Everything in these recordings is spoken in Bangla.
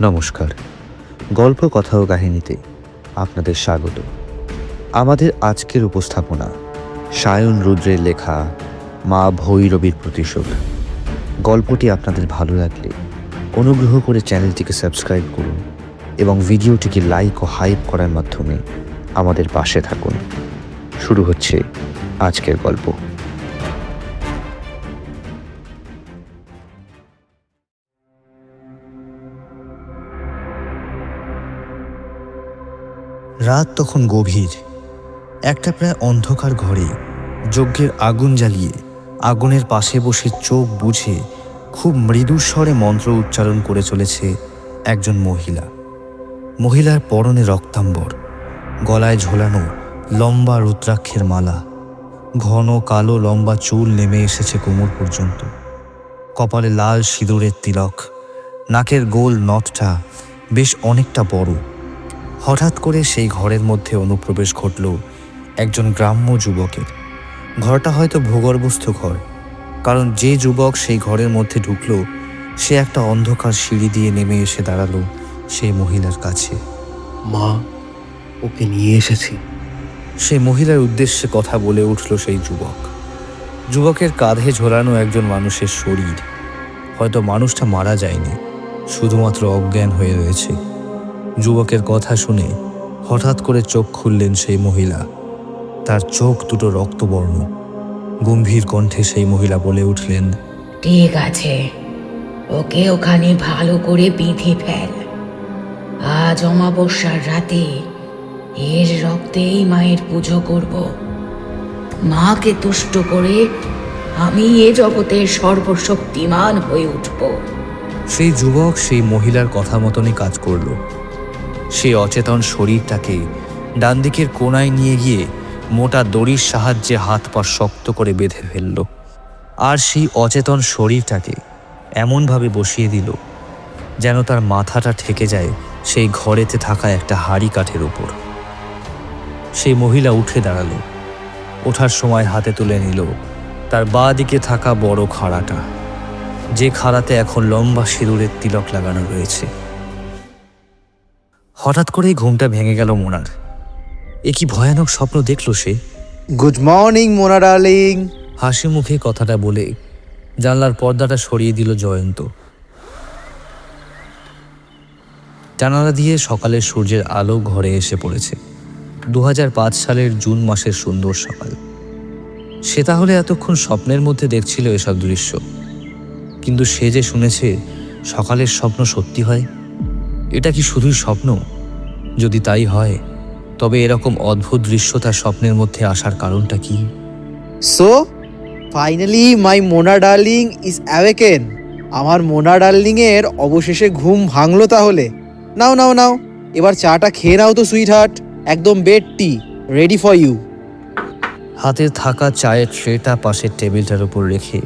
নমস্কার, গল্প কথা ও কাহিনীতে আপনাদের স্বাগত। আমাদের আজকের উপস্থাপনা সায়ন রুদ্রের লেখা মা ভৈরবীর প্রতিশোধ। গল্পটি আপনাদের ভালো লাগলে অনুগ্রহ করে চ্যানেলটিকে সাবস্ক্রাইব করুন এবং ভিডিওটিকে লাইক ও হাইপ করার মাধ্যমে আমাদের পাশে থাকুন। শুরু হচ্ছে আজকের গল্প। রাত তখন গভীর। একটা প্রায় অন্ধকার ঘরে যজ্ঞের আগুন জ্বালিয়ে আগুনের পাশে বসে চোখ বুঝে খুব মৃদু স্বরে মন্ত্র উচ্চারণ করে চলেছে একজন মহিলা। মহিলার পরনে রক্তাম্বর, গলায় ঝোলানো লম্বা রুদ্রাক্ষের মালা, ঘন কালো লম্বা চুল নেমে এসেছে কোমর পর্যন্ত, কপালে লাল সিঁদুরের তিলক, নাকের গোল নথটা বেশ অনেকটা বড়। হঠাৎ করে সেই ঘরের মধ্যে অনুপ্রবেশ ঘটল একজন গ্রাম্য যুবকের। ঘরটা হয়তো ভূগর্ভস্থ ঘর, কারণ যে যুবক সেই ঘরের মধ্যে ঢুকল সে একটা অন্ধকার সিঁড়ি দিয়ে নেমে এসে দাঁড়ালো সেই মহিলার কাছে। মা, ওকে নিয়ে এসেছি। সেই মহিলার উদ্দেশ্যে কথা বলে উঠল সেই যুবক। যুবকের কাঁধে ঝোলানো একজন মানুষের শরীর। হয়তো মানুষটা মারা যায়নি, শুধুমাত্র অজ্ঞান হয়ে রয়েছে। যুবকের কথা শুনে হঠাৎ করে চোখ খুললেন সেই মহিলা। তার চোখ দুটো রক্তবর্ণ। গম্ভীর কণ্ঠে সেই মহিলা বলে উঠলেন, ঠিক আছে, ওকে ওখানে ভালো করে বেঁধে ফেল। আজ অমাবস্যার রাতে এর রক্তেই মায়ের পুজো করব। মাকে তুষ্ট করে আমি এ জগতের সর্বশক্তিমান হয়ে উঠব। সেই যুবক সেই মহিলার কথা মতনই কাজ করল। সেই অচেতন শরীরটাকে ডান দিকের কোণায় নিয়ে গিয়ে মোটা দড়ির সাহায্যে হাত পা শক্ত করে বেঁধে ফেলল, আর সেই অচেতন শরীরটাকে এমনভাবে বসিয়ে দিল যেন তার মাথাটা ঠেকে যায় সেই ঘরেতে থাকা একটা হাঁড়ি কাঠের উপর। সেই মহিলা উঠে দাঁড়ালো। ওঠার সময় হাতে তুলে নিল তার বাঁ দিকে থাকা বড় খাড়াটা, যে খাড়াতে এখন লম্বা সিঁদুরের তিলক লাগানো রয়েছে। হঠাৎ করেই ঘুমটা ভেঙে গেল মোনার। এ কি ভয়ানক স্বপ্ন দেখল সে! Good morning Mona darling. হাসি মুখে কথাটা বলে জানলার পর্দাটা সরিয়ে দিল জয়ন্ত। জানালা দিয়ে সকালের সূর্যের আলো ঘরে এসে পড়েছে। 2005 সালের জুন মাসের সুন্দর সকাল। সে তাহলে এতক্ষণ স্বপ্নের মধ্যে দেখছিল এসব দৃশ্য, কিন্তু সে যে শুনেছে সকালের স্বপ্ন সত্যি হয়। এটা কি শুধুই স্বপ্ন? যদি তাই হয় তবে এরকম অদ্ভুত দৃশ্য তার স্বপ্নের মধ্যে আসার কারণটা কি? So finally my Mona darling is awaken. আমার মোনা ডার্লিং এর অবশেষে ঘুম ভাঙলো তাহলে। নাও নাও নাও, এবার চাটা খেয়ে নাও তো সুইট হার্ট। একদম bed tea ready for you. হাতে থাকা চায়ের ট্রেটা পাশের টেবিলটার উপর রেখে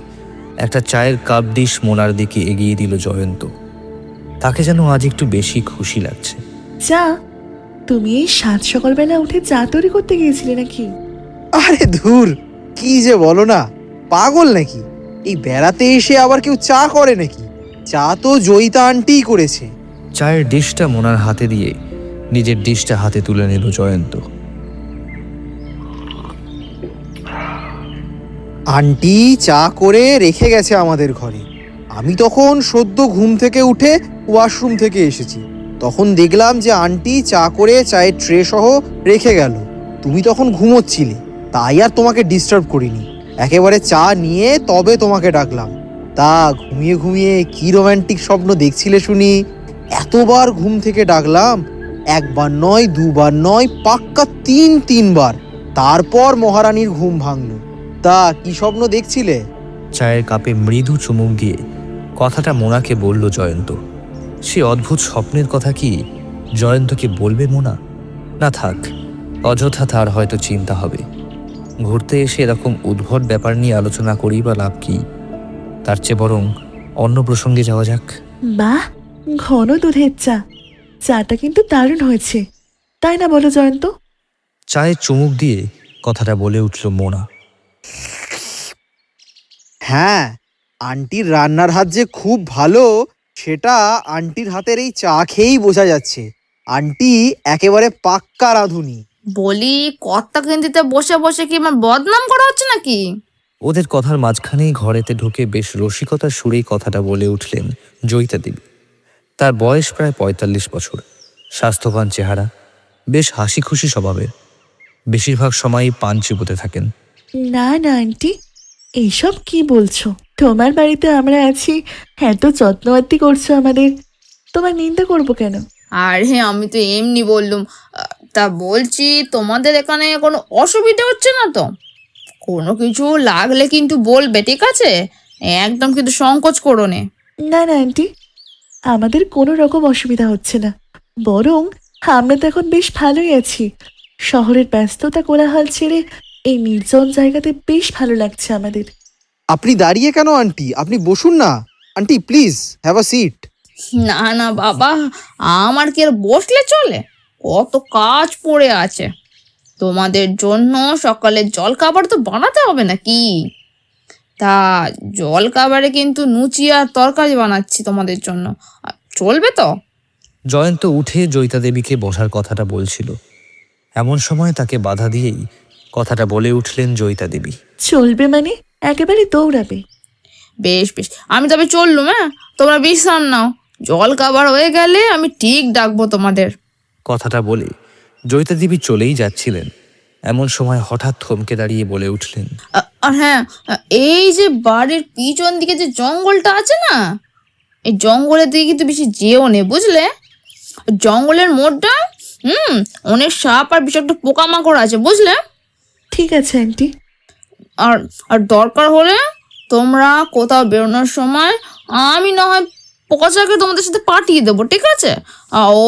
একটা চায়ের কাপ ডিশ মোনার দিকে এগিয়ে দিল জয়ন্ত। তাকে যেন আজ একটু বেশি খুশি লাগছে। চা? তুমি এই সাত সকালবেলা উঠে চা তৈরি করতে গিয়েছিলে নাকি? আরে ধুর, কি যে বলো না, পাগল নাকি? এই বেড়াতে এসে আবার কেউ চা করে নাকি? চা তো জয়িতা আন্টিই করেছে। চায়ের ডিশটা মোনার হাতে দিয়ে নিজের ডিশটা হাতে তুলে নিল জয়ন্ত। আন্টি চা করে রেখে গেছে আমাদের ঘরে। আমি তখন সদ্য ঘুম থেকে উঠে ওয়াশরুম থেকে এসেছি, তখন দেখলাম যে আন্টি চা করে চায়ের ট্রে সহ রেখে গেল। তুমি তখন ঘুমোচ্ছিলে, তাই আর তোমাকে ডিস্টার্ব করিনি। একেবারে চা নিয়ে তবে তোমাকে ডাকলাম। তা ঘুমিয়ে ঘুমিয়ে কি রোম্যান্টিক স্বপ্ন দেখছিলে শুনি? এতবার ঘুম থেকে ডাকলাম, একবার নয় দুবার নয়, পাক্কা তিনবার। তারপর মহারানীর ঘুম ভাঙলো। তা কি স্বপ্ন দেখছিলে? চায়ের কাপে মৃদু চুমুক দিয়ে কথাটা মোনাকে বলল জয়ন্ত। সে অদ্ভুত স্বপ্নের কথা কি জয়ন্তকে বলবে মোনা? না থাক, অযথা তার হয়তো চিন্তা হবে। ঘুরতে এসে এরকম উদ্ভট ব্যাপার নিয়ে আলোচনা করি বা লাভ কি? তার চেয়ে বরং অন্য প্রসঙ্গে যাওয়া যাক। বাহ, ঘন দুধের চা। চাটা কিন্তু দারুণ হয়েছে, তাই না বলো জয়ন্ত? চায়ে চুমুক দিয়ে কথাটা বলে উঠল মোনা। হ্যাঁ, আন্টির রান্নার হাত যে খুব ভালো সেটা আন্টির হাতের এই চা খেয়েই বোঝা যাচ্ছে। আন্টি একেবারে পাক্কা রাঁধুনি। বলি, কর্তা কেন্দ্রিতে বসে বসে কি আমার বদনাম করা হচ্ছে নাকি? ওদের কথার মাঝখানেই ঘরেতে ঢুকে বেশ রসিকতার সুরেই কথাটা বলে উঠলেন জয়িতা দেবী। তার বয়স প্রায় ৪৫ বছর, স্বাস্থ্যবান চেহারা, বেশ হাসি খুশি স্বভাবের, বেশিরভাগ সময়ই পান চিবোতে থাকেন। না না আন্টি, এইসব কি বলছো? তোমার বাড়িতে আমরা আছি, এত যত্নবাতি করছো আমাদের, তোমার নিন্দা করবো কেন? আরে আমি তো এমনি বললুম। তা বলছি, তোমাদের এখানে কোনো অসুবিধা হচ্ছে না তো? কোনো কিছু লাগলে কিন্তু বলবে, ঠিক আছে? একদম কিন্তু সংকোচ করো নে। না না আন্টি, আমাদের কোনো রকম অসুবিধা হচ্ছে না, বরং আমরা তো এখন বেশ ভালোই আছি। শহরের ব্যস্ততা কোলাহল ছেড়ে এই নির্জন জায়গাতে বেশ ভালো লাগছে আমাদের। আপনি দাঁড়িয়ে কেন আন্টি? আপনি বসুন না। Aunty please have a seat. না না বাবা, আমার কি আর বসলে চলে? কত কাজ পড়ে আছে। তোমাদের জন্য সকালের জল খাবার তো বানাতে হবে নাকি? তা জল খাবারে কিন্তু লুচি আর তরকারি বানাচ্ছি তোমাদের জন্য, চলবে তো? জয়ন্ত উঠে জয়িতা দেবীকে বসার কথাটা বলছিল, এমন সময় তাকে বাধা দিয়েই কথাটা বলে উঠলেন জয়িতা দেবী। চলবে মানে? একেবারে দৌড়াবে? বেশ বেশ, আমি তবে চললুম। হ্যাঁ, তোমরা বিশ্রাম নাও, জল খাবার হয়ে গেলে আমি ঠিক ডাকবো তোমাদের। কথাটা বলে জয়িতা দেবী চলেই যাচ্ছিলেন, এমন সময় হঠাৎ থমকে দাঁড়িয়ে বলে উঠলেন, আর হ্যাঁ, এই যে বাড়ির পিছন দিকে যে জঙ্গলটা আছে না, এই জঙ্গলের দিকে কিন্তু বেশি যেও নে, বুঝলে? জঙ্গলের মোড়টা অনেক সাপ আর বিষাক্ত পোকামাকড় আছে, বুঝলে? ঠিক আছে আন্টি। আর আর দরকার হলে তোমরা কোথাও বেরোনোর সময় আমি না হয় পচাকে তোমাদের সাথে পাঠিয়ে দেবো, ঠিক আছে? ও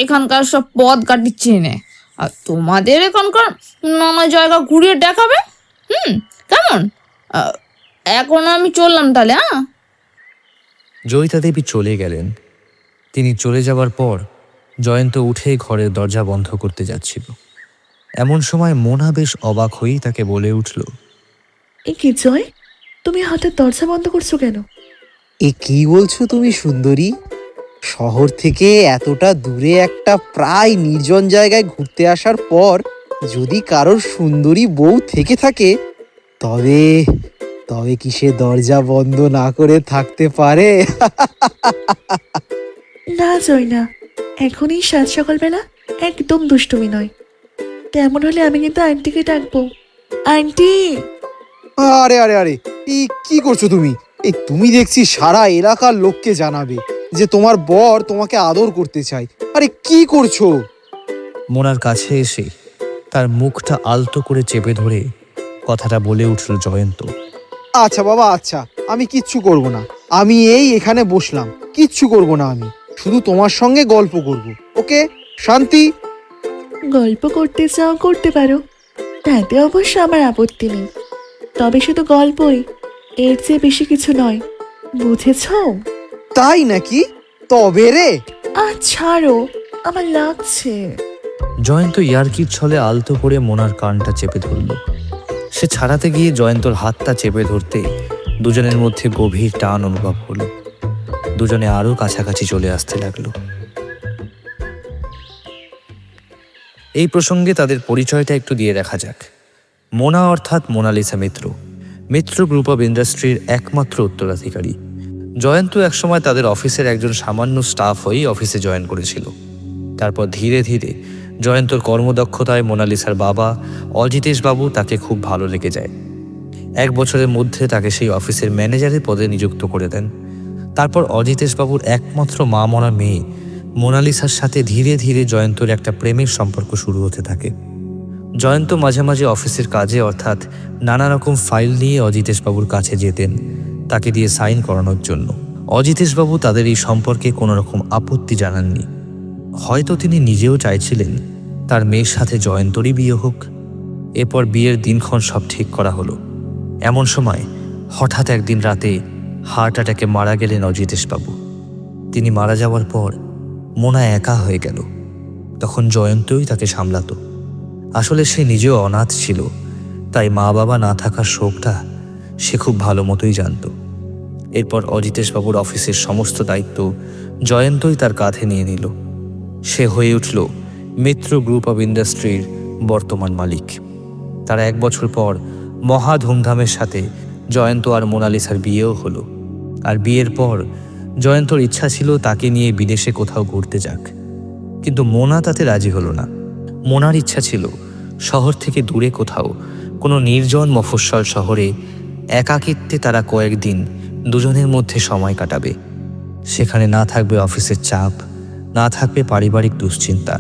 এখানকার সব পথ কাটি চেনে, আর তোমাদের এখানকার নানা জায়গা ঘুরিয়ে দেখাবে। কেমন? আহ, এখন আমি চললাম তাহলে। হ্যাঁ। জয়িতা দেবী চলে গেলেন। তিনি চলে যাওয়ার পর জয়ন্ত উঠে ঘরের দরজা বন্ধ করতে যাচ্ছিল, এমন সময় মোনা বেশ অবাক হয়েই তাকে বলে উঠল, এ কি জয়, তুমি হঠাৎ দরজা বন্ধ করছো কেন? এ কি বলছো তুমি সুন্দরী? শহর থেকে এতটা দূরে একটা প্রায় নির্জন জায়গায় ঘুরতে আসার পর যদি কারোর সুন্দরী বউ থেকে থাকে, তবে তবে কি সে দরজা বন্ধ না করে থাকতে পারে? না জয় না, এখনই সাত সকালবেলা একদম দুষ্টুমি নয়। তেমন হলে আমি কিন্তু আন্টিকে ডাকবো। আন্টি! আরে আরে আরে, এই কি করছো তুমি? এই তুমি দেখছি সারা এলাকার লোককে জানাবে যে তোমার বর তোমাকে আদর করতে চায়। আরে কি করছো? মোনার কাছে এসে তার মুখটা আলতো করে চেপে ধরে কথাটা বলে উঠল জয়ন্ত। আচ্ছা বাবা, আচ্ছা, আমি কিচ্ছু করব না। আমি এই এখানে বসলাম, কিচ্ছু করব না। আমি শুধু তোমার সঙ্গে গল্প করব। ওকে, শান্তি? গল্প করতে চাও করতে পারো, তাতে অবশ্য আমার আপত্তি নেই, তবে শুধু গল্পই, এর চেয়ে বেশি কিছু নয়, বুঝেছ? তাই নাকি? তবে রে। আর ছাড়ো, আমার লাগছে। জয়ন্ত ইয়ার্কির ছলে আলতো করে মোনার কানটা চেপে ধরল। সে ছাড়াতে গিয়ে জয়ন্তর হাতটা চেপে ধরতে দুজনের মধ্যে গভীর টান অনুভব হলো। দুজনে আরো কাছাকাছি চলে আসতে লাগলো। এই প্রসঙ্গে তাদের পরিচয়টা একটু দিয়ে দেখা যাক। মোনা অর্থাৎ মোনালিসা মিত্র, মিত্র গ্রুপ অব ইন্ডাস্ট্রির একমাত্র উত্তরাধিকারী। জয়ন্ত একসময় তাদের অফিসের একজন সামান্য স্টাফ হয়েই অফিসে জয়েন করেছিল। তারপর ধীরে ধীরে জয়ন্তর কর্মদক্ষতায় মোনালিসার বাবা অজিতেশ বাবু তাকে খুব ভালো লেগে যায়। 1 বছরের মধ্যে তাকে সেই অফিসের ম্যানেজারের পদে নিযুক্ত করে দেন। তারপর অজিতেশ বাবুর একমাত্র মা মরা মেয়ে মোনালিসার সাথে ধীরে ধীরে জয়ন্তর একটা প্রেমের সম্পর্ক শুরু হতে থাকে। জয়ন্ত মাঝে মাঝে অফিসের কাজে অর্থাৎ নানা রকম ফাইল নিয়ে অজিতেশ বাবুর কাছে যেতেন তাকে দিয়ে সাইন করানোর জন্য। অজিতেশ বাবু তাদের এই সম্পর্কে কোনো রকম আপত্তি জানাননি। হয়তো তিনি নিজেও চাইছিলেন তার মেয়ের সাথে জয়ন্তরই বিয়ে হোক। এরপর বিয়ের দিনক্ষণ সব ঠিক করা হলো। এমন সময় হঠাৎ একদিন রাতে হার্ট অ্যাটাকে মারা গেলেন অজিতেশ বাবু। তিনি মারা যাওয়ার পর মোনা একা হয়ে গেল। তখন জয়ন্তই তাকে সামলাতো। আসলে সে নিজেও অনাথ ছিল, তাই মা বাবা না থাকার শোকটা সে খুব ভালো মতোই জানত। এরপর অজিতেশবাবুর অফিসের সমস্ত দায়িত্ব জয়ন্তই তার কাঁধে নিয়ে নিল। সে হয়ে উঠল মিত্র গ্রুপ অব ইন্ডাস্ট্রির বর্তমান মালিক। তার 1 বছর পর মহা ধুমধামের সাথে জয়ন্ত আর মোনালিসার বিয়েও হলো। আর বিয়ের পর জয়ন্তর ইচ্ছা ছিল তাকে নিয়ে বিদেশে কোথাও ঘুরতে যাক, কিন্তু মোনা তাতে রাজি হলো না। মোনার ইচ্ছা ছিল শহর থেকে দূরে কোথাও কোনো নির্জন মফস্বল শহরে একাকিত্বে তারা কয়েকদিন দুজনের মধ্যে সময় কাটাবে। সেখানে না থাকবে অফিসের চাপ, না থাকবে পারিবারিক দুশ্চিন্তা,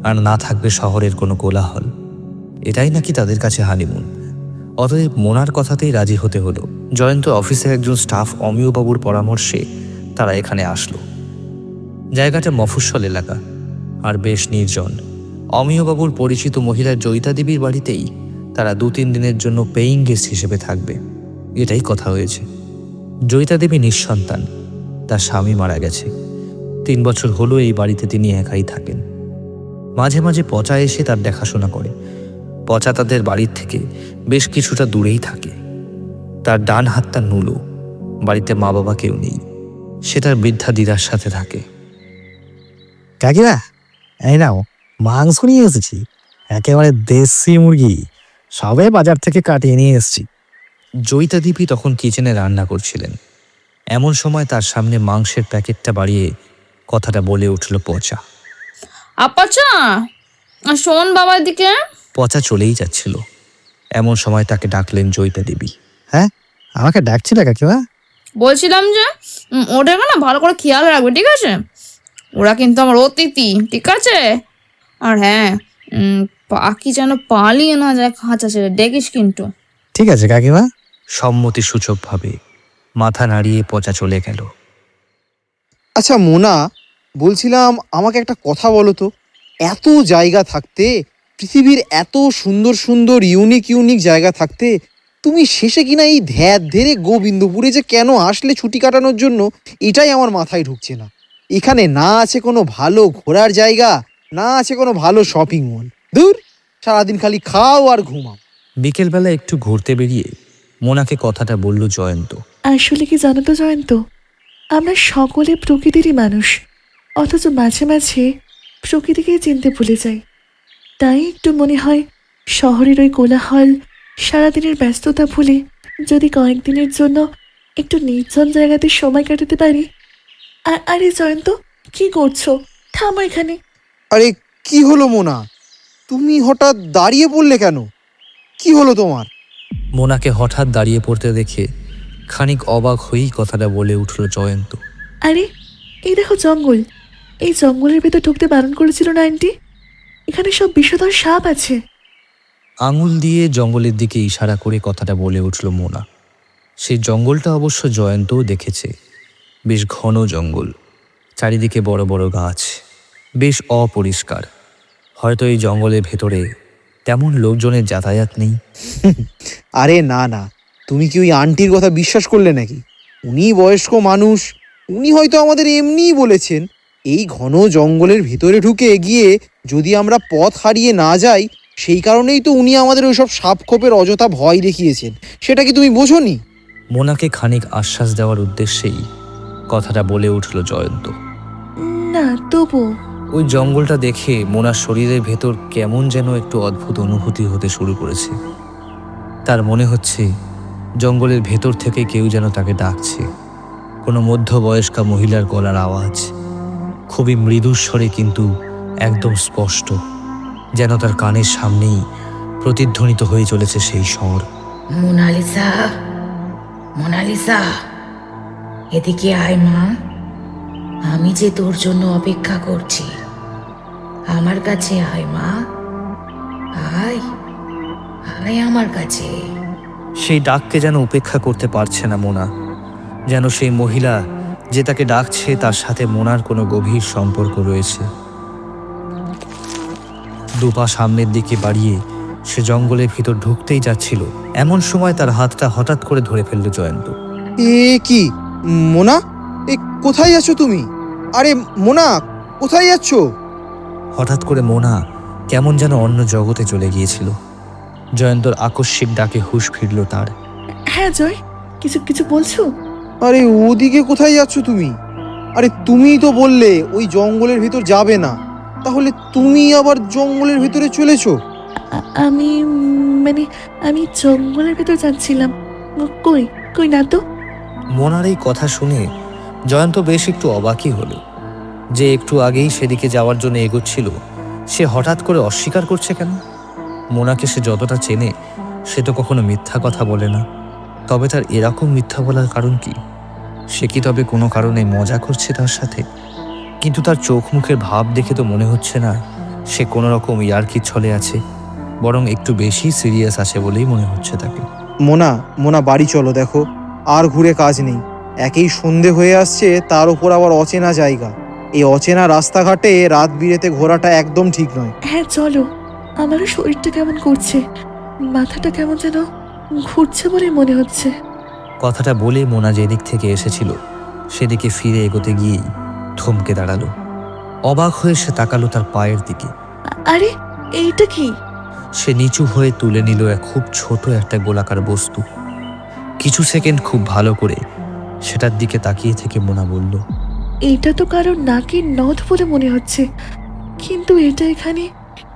আর না থাকবে শহরের কোনো কোলাহল। এটাই নাকি তাদের কাছে হানিমুন। অতএব মোনার কথাতেই রাজি হতে হলো। জয়ন্ত অফিসের একজন স্টাফ অমিয়বাবুর পরামর্শে তারা এখানে আসলো। জায়গাটা মফস্বল এলাকা আর বেশ নির্জন। অমিয়বাবুর পরিচিত মহিলা জয়িতা দেবীর বাড়িতেই তারা 2-3 দিনের জন্য পেইং গেস্ট হিসেবে থাকবে, এটাই কথা হয়েছে। জয়িতা দেবী নিঃসন্তান, তার স্বামী মারা গেছে। 3 বছর হলো এই বাড়িতে তিনি একাই থাকেন। মাঝে মাঝে পচা এসে তার দেখাশোনা করে। পচা তাদের বাড়ির থেকে বেশ কিছুটা দূরেই থাকে। তার ডান হাতটা নুলো। বাড়িতে মা বাবা কেউ নেই, সে তার বৃদ্ধা দিদার সাথে থাকে। কাকিমা, এই নাও মাংস নিয়ে এসেছি, একেবারে দেশি মুরগি, সবে বাজার থেকে কাটিয়ে নিয়ে এসেছি। জয়িতা দেবী তখন কিচেনে রান্না করছিলেন। এমন সময় তার সামনে মাংসের প্যাকেটটা বাড়িয়ে কথাটা বলে উঠল পচা। আপাচা, শোন বাবার দিকে। পচা চলেই যাচ্ছিল। এমন সময় তাকে ডাকলেন জয়িতা দেবী। হ্যাঁ, আমাকে ডাকছিলে কাকিমা? বলছিলাম যে ওটাকে না ভালো করে খেয়াল রাখবে, ঠিক আছে? ওরা কিন্তু আমার অতিথি, ঠিক আছে? আর হ্যাঁ, পাখি যেন পালিয়ে না যায় খাঁচা ছেড়ে, দেখিস কিন্তু। ঠিক আছে কাকিমা। সম্মতি সূচকভাবে মাথা নাড়িয়ে পচা চলে গেল। আচ্ছা মোনা, বলছিলাম আমাকে একটা কথা বলো তো, এত জায়গা থাকতে, পৃথিবীর এত সুন্দর সুন্দর ইউনিক জায়গা থাকতে, তুমি শেষে কিনা এই ধ্যাত ধেরে গোবিন্দপুরে যে কেন আসলে ছুটি কাটানোর জন্য, এটাই আমার মাথায় ঢুকছে না। এখানে না আছে কোনো ভালো ঘোরার জায়গা, না আছে কোনো ভালো শপিং মল। দূর, সারাদিন খালি খাও আর ঘুমাও। বিকেলবেলা একটু ঘুরতে বেরিয়ে মোনাকে কথাটা বলল জয়ন্ত। আসলে কি জানো তো জয়ন্ত, আমরা সকলে প্রকৃতিরই মানুষ, অথচ মাঝে মাঝে প্রকৃতিকে চিনতে ভুলে যাই। তাই একটু মনে হয় শহরের ওই কোলাহল, সারাদিনের ব্যস্ততা ভুলে যদি কয়েকদিনের জন্য একটু নির্জন জায়গাতে সময় কাটাতে পারি। আরে জয়ন্ত, কি করছো? থামো এখানে। আরে কি হলো মোনা, তুমি হঠাৎ দাঁড়িয়ে পড়লে কেন? কি হলো তোমার? মোনাকে হঠাৎ দাঁড়িয়ে পড়তে দেখে খানিক অবাক হয়েই কথাটা বলে উঠল জয়ন্ত। আরে এই দেখো জঙ্গল, এই জঙ্গলের ভেতর ঢুকতে বারণ করেছিল না আন্টি? এখানে সব বিষধর সাপ আছে। আঙুল দিয়ে জঙ্গলের দিকে ইশারা করে কথাটা বলে উঠল মোনা। সেই জঙ্গলটা অবশ্য জয়ন্তও দেখেছে। বেশ ঘন জঙ্গল, চারিদিকে বড় বড় গাছ, বেশ অপরিষ্কার। হয়তো এই জঙ্গলের ভেতরে তেমন লোকজনের যাতায়াত নেই। আরে না না, তুমি কি ওই আন্টির কথা বিশ্বাস করলে নাকি? উনি বয়স্ক মানুষ, উনি হয়তো আমাদের এমনিই বলেছেন এই ঘন জঙ্গলের ভিতরে ঢুকে গিয়ে যদি আমরা পথ হারিয়ে না যাই, সেই কারণেই তো উনি আমাদের ওইসব সাপখোপের অযথা ভয় দেখিয়েছেন। সেটা কি তুমি বোঝোনি? মোনাকে খানিক আশ্বাস দেওয়ার উদ্দেশ্যেই কথাটা বলে উঠল জয়ন্ত। না তবু ওই জঙ্গলটা দেখে মোনার শরীরের ভেতর কেমন যেন একটু অদ্ভুত অনুভূতি হতে শুরু করেছে। তার মনে হচ্ছে জঙ্গলের ভেতর থেকে কেউ যেন তাকে ডাকছে। কোনো মধ্যবয়স্কা মহিলার গলার আওয়াজ, খুবই মৃদু স্বরে কিন্তু একদম স্পষ্ট, যেন তার কানের সামনেই প্রতিধ্বনিত হয়ে চলেছে সেই স্বর। মোনালিসা, মোনালিসা, এদিকে আয় মা, আমি যে তোর জন্য অপেক্ষা করছি। আমার কাছে আয় মা, আয় আয় আমার কাছে। সেই ডাককে যেন উপেক্ষা করতে পারছে না মোনা, যেন সেই মহিলা যে তাকে ডাকছে তার সাথে মোনার কোনো গভীর সম্পর্ক রয়েছে। দুপা সামনের দিকে বাড়িয়ে সে জঙ্গলের ভিতর ঢুকতেই যাচ্ছিল, এমন সময় তার হাতটা হঠাৎ করে ধরে ফেলল জয়ন্ত। এ কি মোনা, এ কোথায় যাচ্ছ তুমি? আরে মোনা, কোথায় যাচ্ছ? হঠাৎ করে মোনা কেমন যেন অন্য জগতে চলে গিয়েছিল। জয়ন্তর আকস্মিক ডাকে হুঁশ ফিরল তার। হ্যাঁ জয়, কিছু কিছু বলছো? আরে ওদিকে কোথায় যাচ্ছ তুমি? আরে তুমিই তো বললে ওই জঙ্গলের ভিতর যাবে না, তাহলে তুমি আবার জঙ্গলের ভিতরে চলেছো? আমি মানে আমি জঙ্গলের ভেতর যাচ্ছিলাম। কই কই না তো। মোনার এই কথা শুনে জয়ন্ত বেশ একটু অবাকই হলো। যে একটু আগেই সেদিকে যাওয়ার জন্য এগোচ্ছিল, সে হঠাৎ করে অস্বীকার করছে কেন? মোনাকে সে যতটা চেনে, সে তো কখনো মিথ্যা কথা বলে না। তবে তার এরকম মিথ্যা বলার কারণ কি? সে কি তবে কোনো কারণে মজা করছে তার সাথে? কিন্তু তার চোখ মুখের ভাব দেখে তো মনে হচ্ছে না সে কোনো রকম ইয়ার্কির ছলে আছে, বরং একটু বেশি সিরিয়াস আছে বলেই মনে হচ্ছে তাকে। মোনা মোনা বাড়ি চলো, দেখো আর ঘুরে কাজ নেই। একেই সন্ধে হয়ে আসছে, তার উপর আবার অচেনা জায়গা। এই অচেনা রাস্তাঘাটে রাত বিরেতে ঘোরাটা একদম ঠিক নয়। হ্যাঁ চলো, আমারও শরীরটা কেমন করছে, মাথাটা কেমন যেন ঘুরছে বলে মনে হচ্ছে। কথাটা বলে মোনা যেদিক থেকে এসেছিল সেদিকে ফিরে এগোতে গিয়েই থমকে দাঁড়ালো। অবাক হয়ে সে তাকালো তার পায়ের দিকে। আরে এইটা কি? সে নিচু হয়ে তুলে নিল এক খুব ছোট একটা গোলাকার বস্তু। কিছু সেকেন্ড খুব ভালো করে সেটার দিকে তাকিয়ে থেকে মোনা বলল, এটা তো কারোর নাকের নথ বলে মনে হচ্ছে, কিন্তু এটা এখানে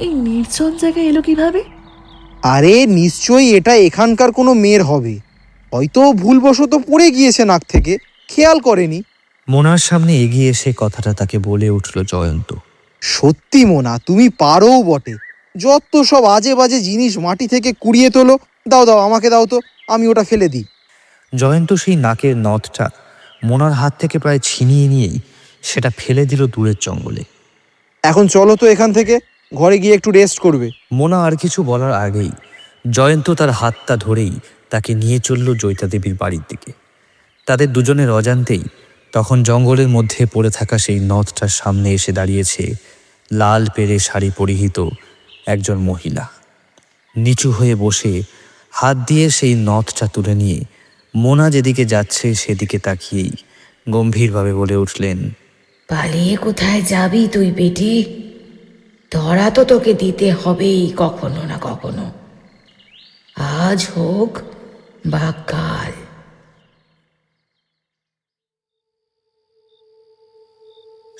এই নির্জন জায়গায় এলো কিভাবে? আরে নিশ্চয়ই এটা এখানকার কোনো মেয়ের হবে, হয়তো ভুলবশত পড়ে গিয়েছে নাক থেকে, খেয়াল করেনি। মোনার সামনে এগিয়ে এসে কথাটা তাকে বলে উঠল জয়ন্ত। সত্যি মোনা, তুমি পারোও বটে। যত সব আজে বাজে জিনিস মাটি থেকে কুড়িয়ে তোলো। দাও দাও, আমাকে দাও তো, আমি ওটা ফেলে দিই। জয়ন্ত সেই নাকের নথটা মোনার হাত থেকে প্রায় ছিনিয়ে নিয়েই সেটা ফেলে দিল দূরের জঙ্গলে। এখন চলো তো এখান থেকে, ঘরে গিয়ে একটু রেস্ট করবে। মোনা আর কিছু বলার আগেই জয়ন্ত তার হাতটা ধরেই তাকে নিয়ে চলল জয়িতা দেবীর বাড়ির দিকে। তাদের দুজনের অজান্তেই তখন জঙ্গলের মধ্যে পড়ে থাকা সেই নথটার সামনে এসে দাঁড়িয়েছে লাল পেরে শাড়ি পরিহিত একজন মহিলা। নিচু হয়ে বসে হাত দিয়ে সেই নথটা তুলে নিয়ে মোনা যেদিকে যাচ্ছে সেদিকে তাকিয়েই গম্ভীরভাবে বলে উঠলেন, পালিয়ে কোথায় যাবি তুই বেটি? ধরা তো তোকে দিতে হবেই কখনো না কখনো, আজ হোক বা কাল।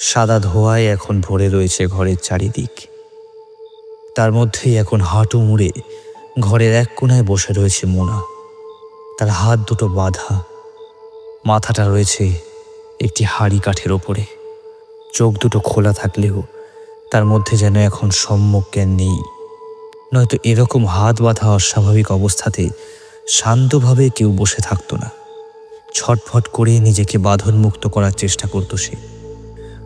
সাদা ধোঁয়ায় এখন ভরে রয়েছে ঘরের চারিদিক। তার মধ্যেই এখন হাঁটু মুড়ে ঘরের এক কোণায় বসে রয়েছে মোনা। তার হাত দুটো বাঁধা, মাথাটা রয়েছে একটি হাঁড়ি কাঠের ওপরে। চোখ দুটো খোলা থাকলেও তার মধ্যে যেন এখন সম্যক জ্ঞান নেই। নয়তো এরকম হাত বাঁধা অস্বাভাবিক অবস্থাতে শান্তভাবে কেউ বসে থাকতো না। ছটফট করে নিজেকে বাঁধনমুক্ত করার চেষ্টা করতো সে,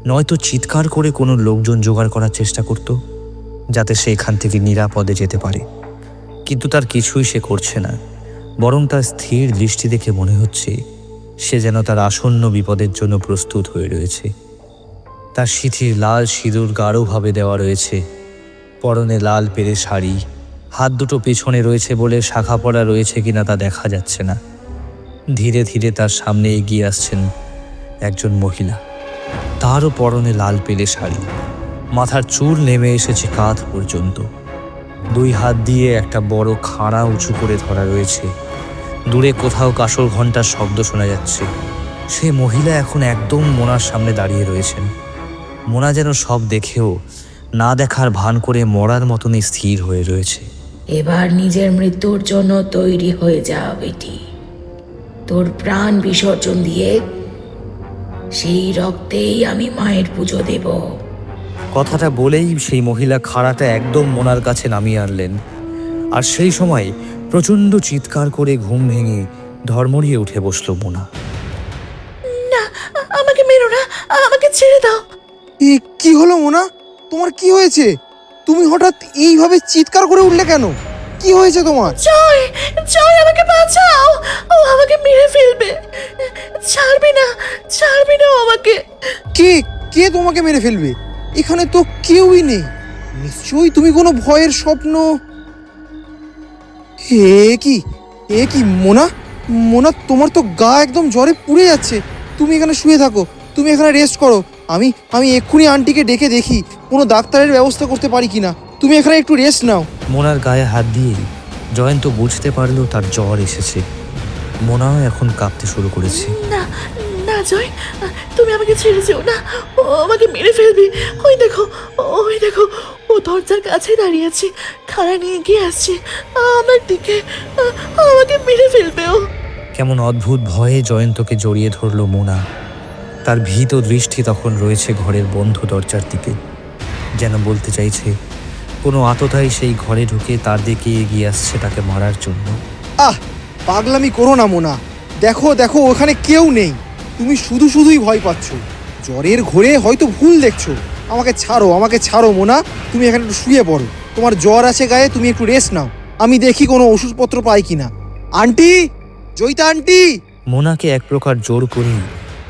নয়তো চিৎকার করে কোনো লোকজন জোগাড় করার চেষ্টা করত যাতে সে এখান থেকে নিরাপদে যেতে পারে। কিন্তু তার কিছুই সে করছে না, বরং তার স্থির দৃষ্টি দেখে মনে হচ্ছে সে যেন তার আসন্ন বিপদের জন্য প্রস্তুত হয়ে রয়েছে। তার সিঁথির লাল সিঁদুর গাঢ়ভাবে দেওয়া রয়েছে, পরনে লাল পেরে শাড়ি, হাত দুটো পেছনে রয়েছে বলে শাখা পড়া রয়েছে কিনা তা দেখা যাচ্ছে না। ধীরে ধীরে তার সামনে এগিয়ে আসছেন একজন মহিলা। তারও পরনে লাল পেলে শাড়ি, মাথার চুল নেমে এসেছে কাঁধ পর্যন্ত। দুই হাত দিয়ে একটা বড় খাড়া উঁচু করে ধরা রয়েছে। দূরে কোথাও কাঁসর ঘণ্টার শব্দ শোনা যাচ্ছে। সে মহিলা এখন একদম মোনার সামনে দাঁড়িয়ে রয়েছেন। মোনা যেন সব দেখেও না দেখার ভান করে মরার মতনই স্থির হয়ে রয়েছে। এবার নিজের মৃত্যুর জন্য তৈরি হয়ে যা বেটি। তোর প্রাণ বিসর্জন দিয়ে সেই রক্তেই আমি মায়ের পুজো দেব। কথাটা বলেই সেই মহিলা খাড়াটা একদম মোনার কাছে নামিয়ে আনলেন। আর সেই সময় প্রচণ্ড চিৎকার করে ঘুম ভেঙে ধর্মড়িয়ে উঠে বসল মোনা। না, আমাকে মেরো না, আমাকে ছেড়ে দাও। এ কি হলো মোনা, তোমার কি হয়েছে? তুমি হঠাৎ এইভাবে চিৎকার করে উঠলে কেন? কি হয়েছে তোমার? জয়, জয় আমাকে বাঁচাও, ও আমাকে মেরে ফেলবে। ছাড়বি না, ছাড়বি না আমাকে। কে কে তোমাকে মেরে ফেলবে? এখানে তো কেউই নেই। নিশ্চয়ই তুমি কোনো ভয়ের স্বপ্ন। এ কি মোনা, মোনা তোমার তো গা একদম জ্বরে পুড়ে যাচ্ছে। তুমি এখানে শুয়ে থাকো, তুমি এখানে রেস্ট করো। আমি এক্ষুনি আন্টিকে ডেকে দেখি কোনো ডাক্তারের ব্যবস্থা করতে পারি কিনা। তুমি এখানে একটু রেস্ট নাও। মোনার গায়ে হাত দিয়েই জয়ন্ত বুঝতে পারল তার জ্বর এসেছে। মোনাও এখন কাঁপতে শুরু করেছে। না না জয়, তুমি আমাকে ছেড়ে যেও না, ও আমাকে মেরে ফেলবে। ওই দেখো, ওই দেখো, ও দরজার কাছে দাঁড়িয়ে আছে, খাড়া নিয়ে এগিয়ে আসছে আমার দিকে, আমাকে মেরে ফেলবে ও। কেমন অদ্ভুত ভয়ে জয়ন্তকে জড়িয়ে ধরল মোনা। তার ভীত দৃষ্টি তখন রয়েছে ঘরের বন্ধ দরজার দিকে, যেন বলতে চাইছে কোনো আততায়ী সেই ঘরে ঢুকে তার দিকে এগিয়ে আসছে তাকে মারার জন্য। আহ, পাগলামি করো না মোনা। দেখো দেখো, ওখানে কেউ নেই, তুমি শুধু শুধুই ভয় পাচ্ছ। জ্বরের ঘোরে হয়তো ভুল দেখছো। আমাকে ছাড়ো, আমাকে ছাড়ো মোনা, তুমি এখানে একটু শুয়ে পড়ো। তোমার জ্বর আছে গায়ে, তুমি একটু রেস্ট নাও, আমি দেখি কোনো ওষুধপত্র পাই কিনা। Aunty, Joyita aunty. মোনাকে এক প্রকার জোর করেই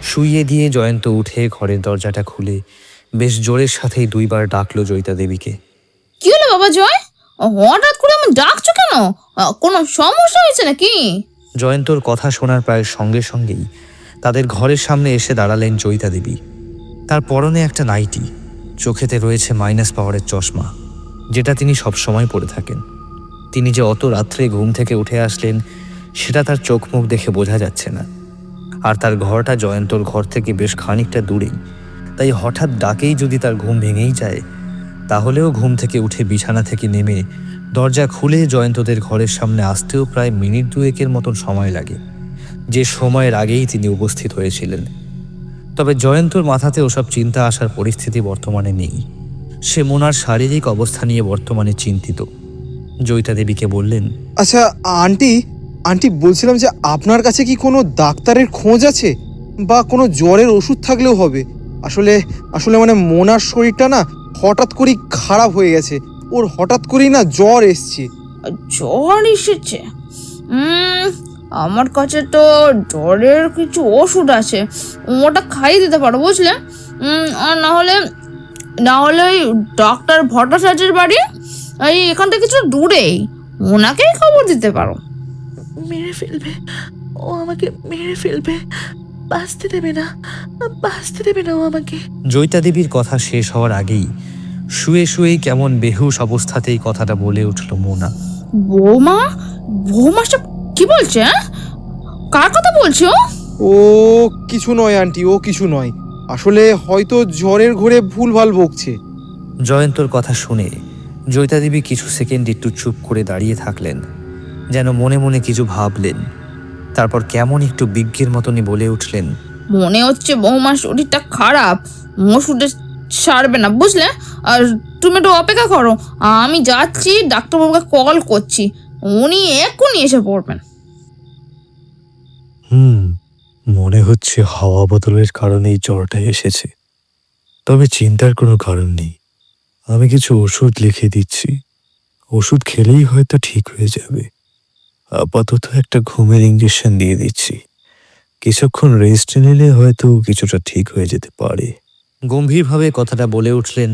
শুইয়ে দিয়ে জয়ন্ত উঠে ঘরের দরজাটা খুলে বেশ জোরের সাথেই 2 বার ডাকলো জয়িতা দেবীকে। কি হলো বাবা জয়, হঠাৎ করে আমি ডাকছো কেন? কোনো সমস্যা হয়েছে নাকি? জয়ন্তর কথা শোনার প্রায় সঙ্গে সঙ্গেই তাদের ঘরের সামনে এসে দাঁড়ালেন জয়িতা দেবী। তার পরনে একটা নাইটি, চোখেতে রয়েছে মাইনাস পাওয়ারের চশমা, যেটা তিনি সবসময় পরে থাকেন। তিনি যে অত রাত্রে ঘুম থেকে উঠে আসলেন সেটা তার চোখ মুখ দেখে বোঝা যাচ্ছে না। আর তার ঘরটা জয়ন্তর ঘর থেকে বেশ খানিকটা দূরেই, তাই হঠাৎ ডাকেই যদি তার ঘুম ভেঙেই যায়, তাহলেও ঘুম থেকে উঠে বিছানা থেকে নেমে দরজা খুলে জয়ন্তদের ঘরের সামনে আসতেও প্রায় মিনিট 2 মতন সময় লাগে, যে সময়ের আগেই তিনি উপস্থিত হয়েছিলেন। তবে জয়ন্তর মাথাতে ওসব চিন্তা আসার পরিস্থিতি বর্তমানে নেই। সে মোনার শারীরিক অবস্থা নিয়ে বর্তমানে চিন্তিত। জয়িতা দেবীকে বললেন, আচ্ছা আন্টি, আন্টি বলছিলাম যে আপনার কাছে কি কোনো ডাক্তারের খোঁজ আছে, বা কোনো জ্বরের ওষুধ থাকলেও হবে। আসলে আসলে মানে মোনার শরীরটা না হঠাৎ করেই খারাপ হয়ে গেছে, ওর হঠাৎ করেই না জ্বর এসছে। জ্বর এসেছে? আমার কাছে তো জ্বরের কিছু ওষুধ আছে, ওটা খাইয়ে দিতে পারো বুঝলে। আর না হলে ওই ডক্টর ভট্টাচার্যের বাড়ি এই এখান থেকে কিছু দূরেই, ওনাকেই খবর দিতে পারো। মেরে ফেলবে, ও আমাকে মেরে ফেলবে, বাঁচতে দেবে না, বাঁচতে দেবে না ও আমাকে। জয়িতা দেবীর কথা শেষ হওয়ার আগেই শুয়ে শুয়েই কেমন বেহুশ অবস্থাতেই কথাটা বলে উঠল মোনা। বৌমা, বৌমা সব কি বলছে? কার কথা বলছো? ও কিছু নয় আন্টি, ও কিছু নয়, আসলে হয়তো জ্বরের ঘোরে ভুলভাল বকছে। জয়ন্তর কথা শুনে জয়িতা দেবী কিছু সেকেন্ড একটু চুপ করে দাঁড়িয়ে থাকলেন, যেন মনে মনে কিছু ভাবলেন। তারপর কেমন একটু বিজ্ঞের মতনই বলে উঠলেন, মনে হচ্ছে বৌমার শরীরটা খারাপ, ওষুধে সারবে না বুঝলে। আর তুমি একটু অপেক্ষা করো, আমি যাচ্ছি, ডাক্তারবাবুকে কল করছি, উনি এক্ষুনি এসে পড়বেন। মনে হচ্ছে হাওয়া বদলের কারণেই জ্বরটা এসেছে, তবে চিন্তার কোনো কারণ নেই। আমি কিছু ওষুধ লিখে দিচ্ছি, ওষুধ খেলেই হয়তো ঠিক হয়ে যাবে। আপাতত একটা ঘুমের ইঞ্জেকশন দিয়ে দিচ্ছি, কিছুক্ষণ রেস্ট নিলে হয়তো কিছুটা ঠিক হয়ে যেতে পারে। গম্ভীরভাবে কথাটা বলে উঠলেন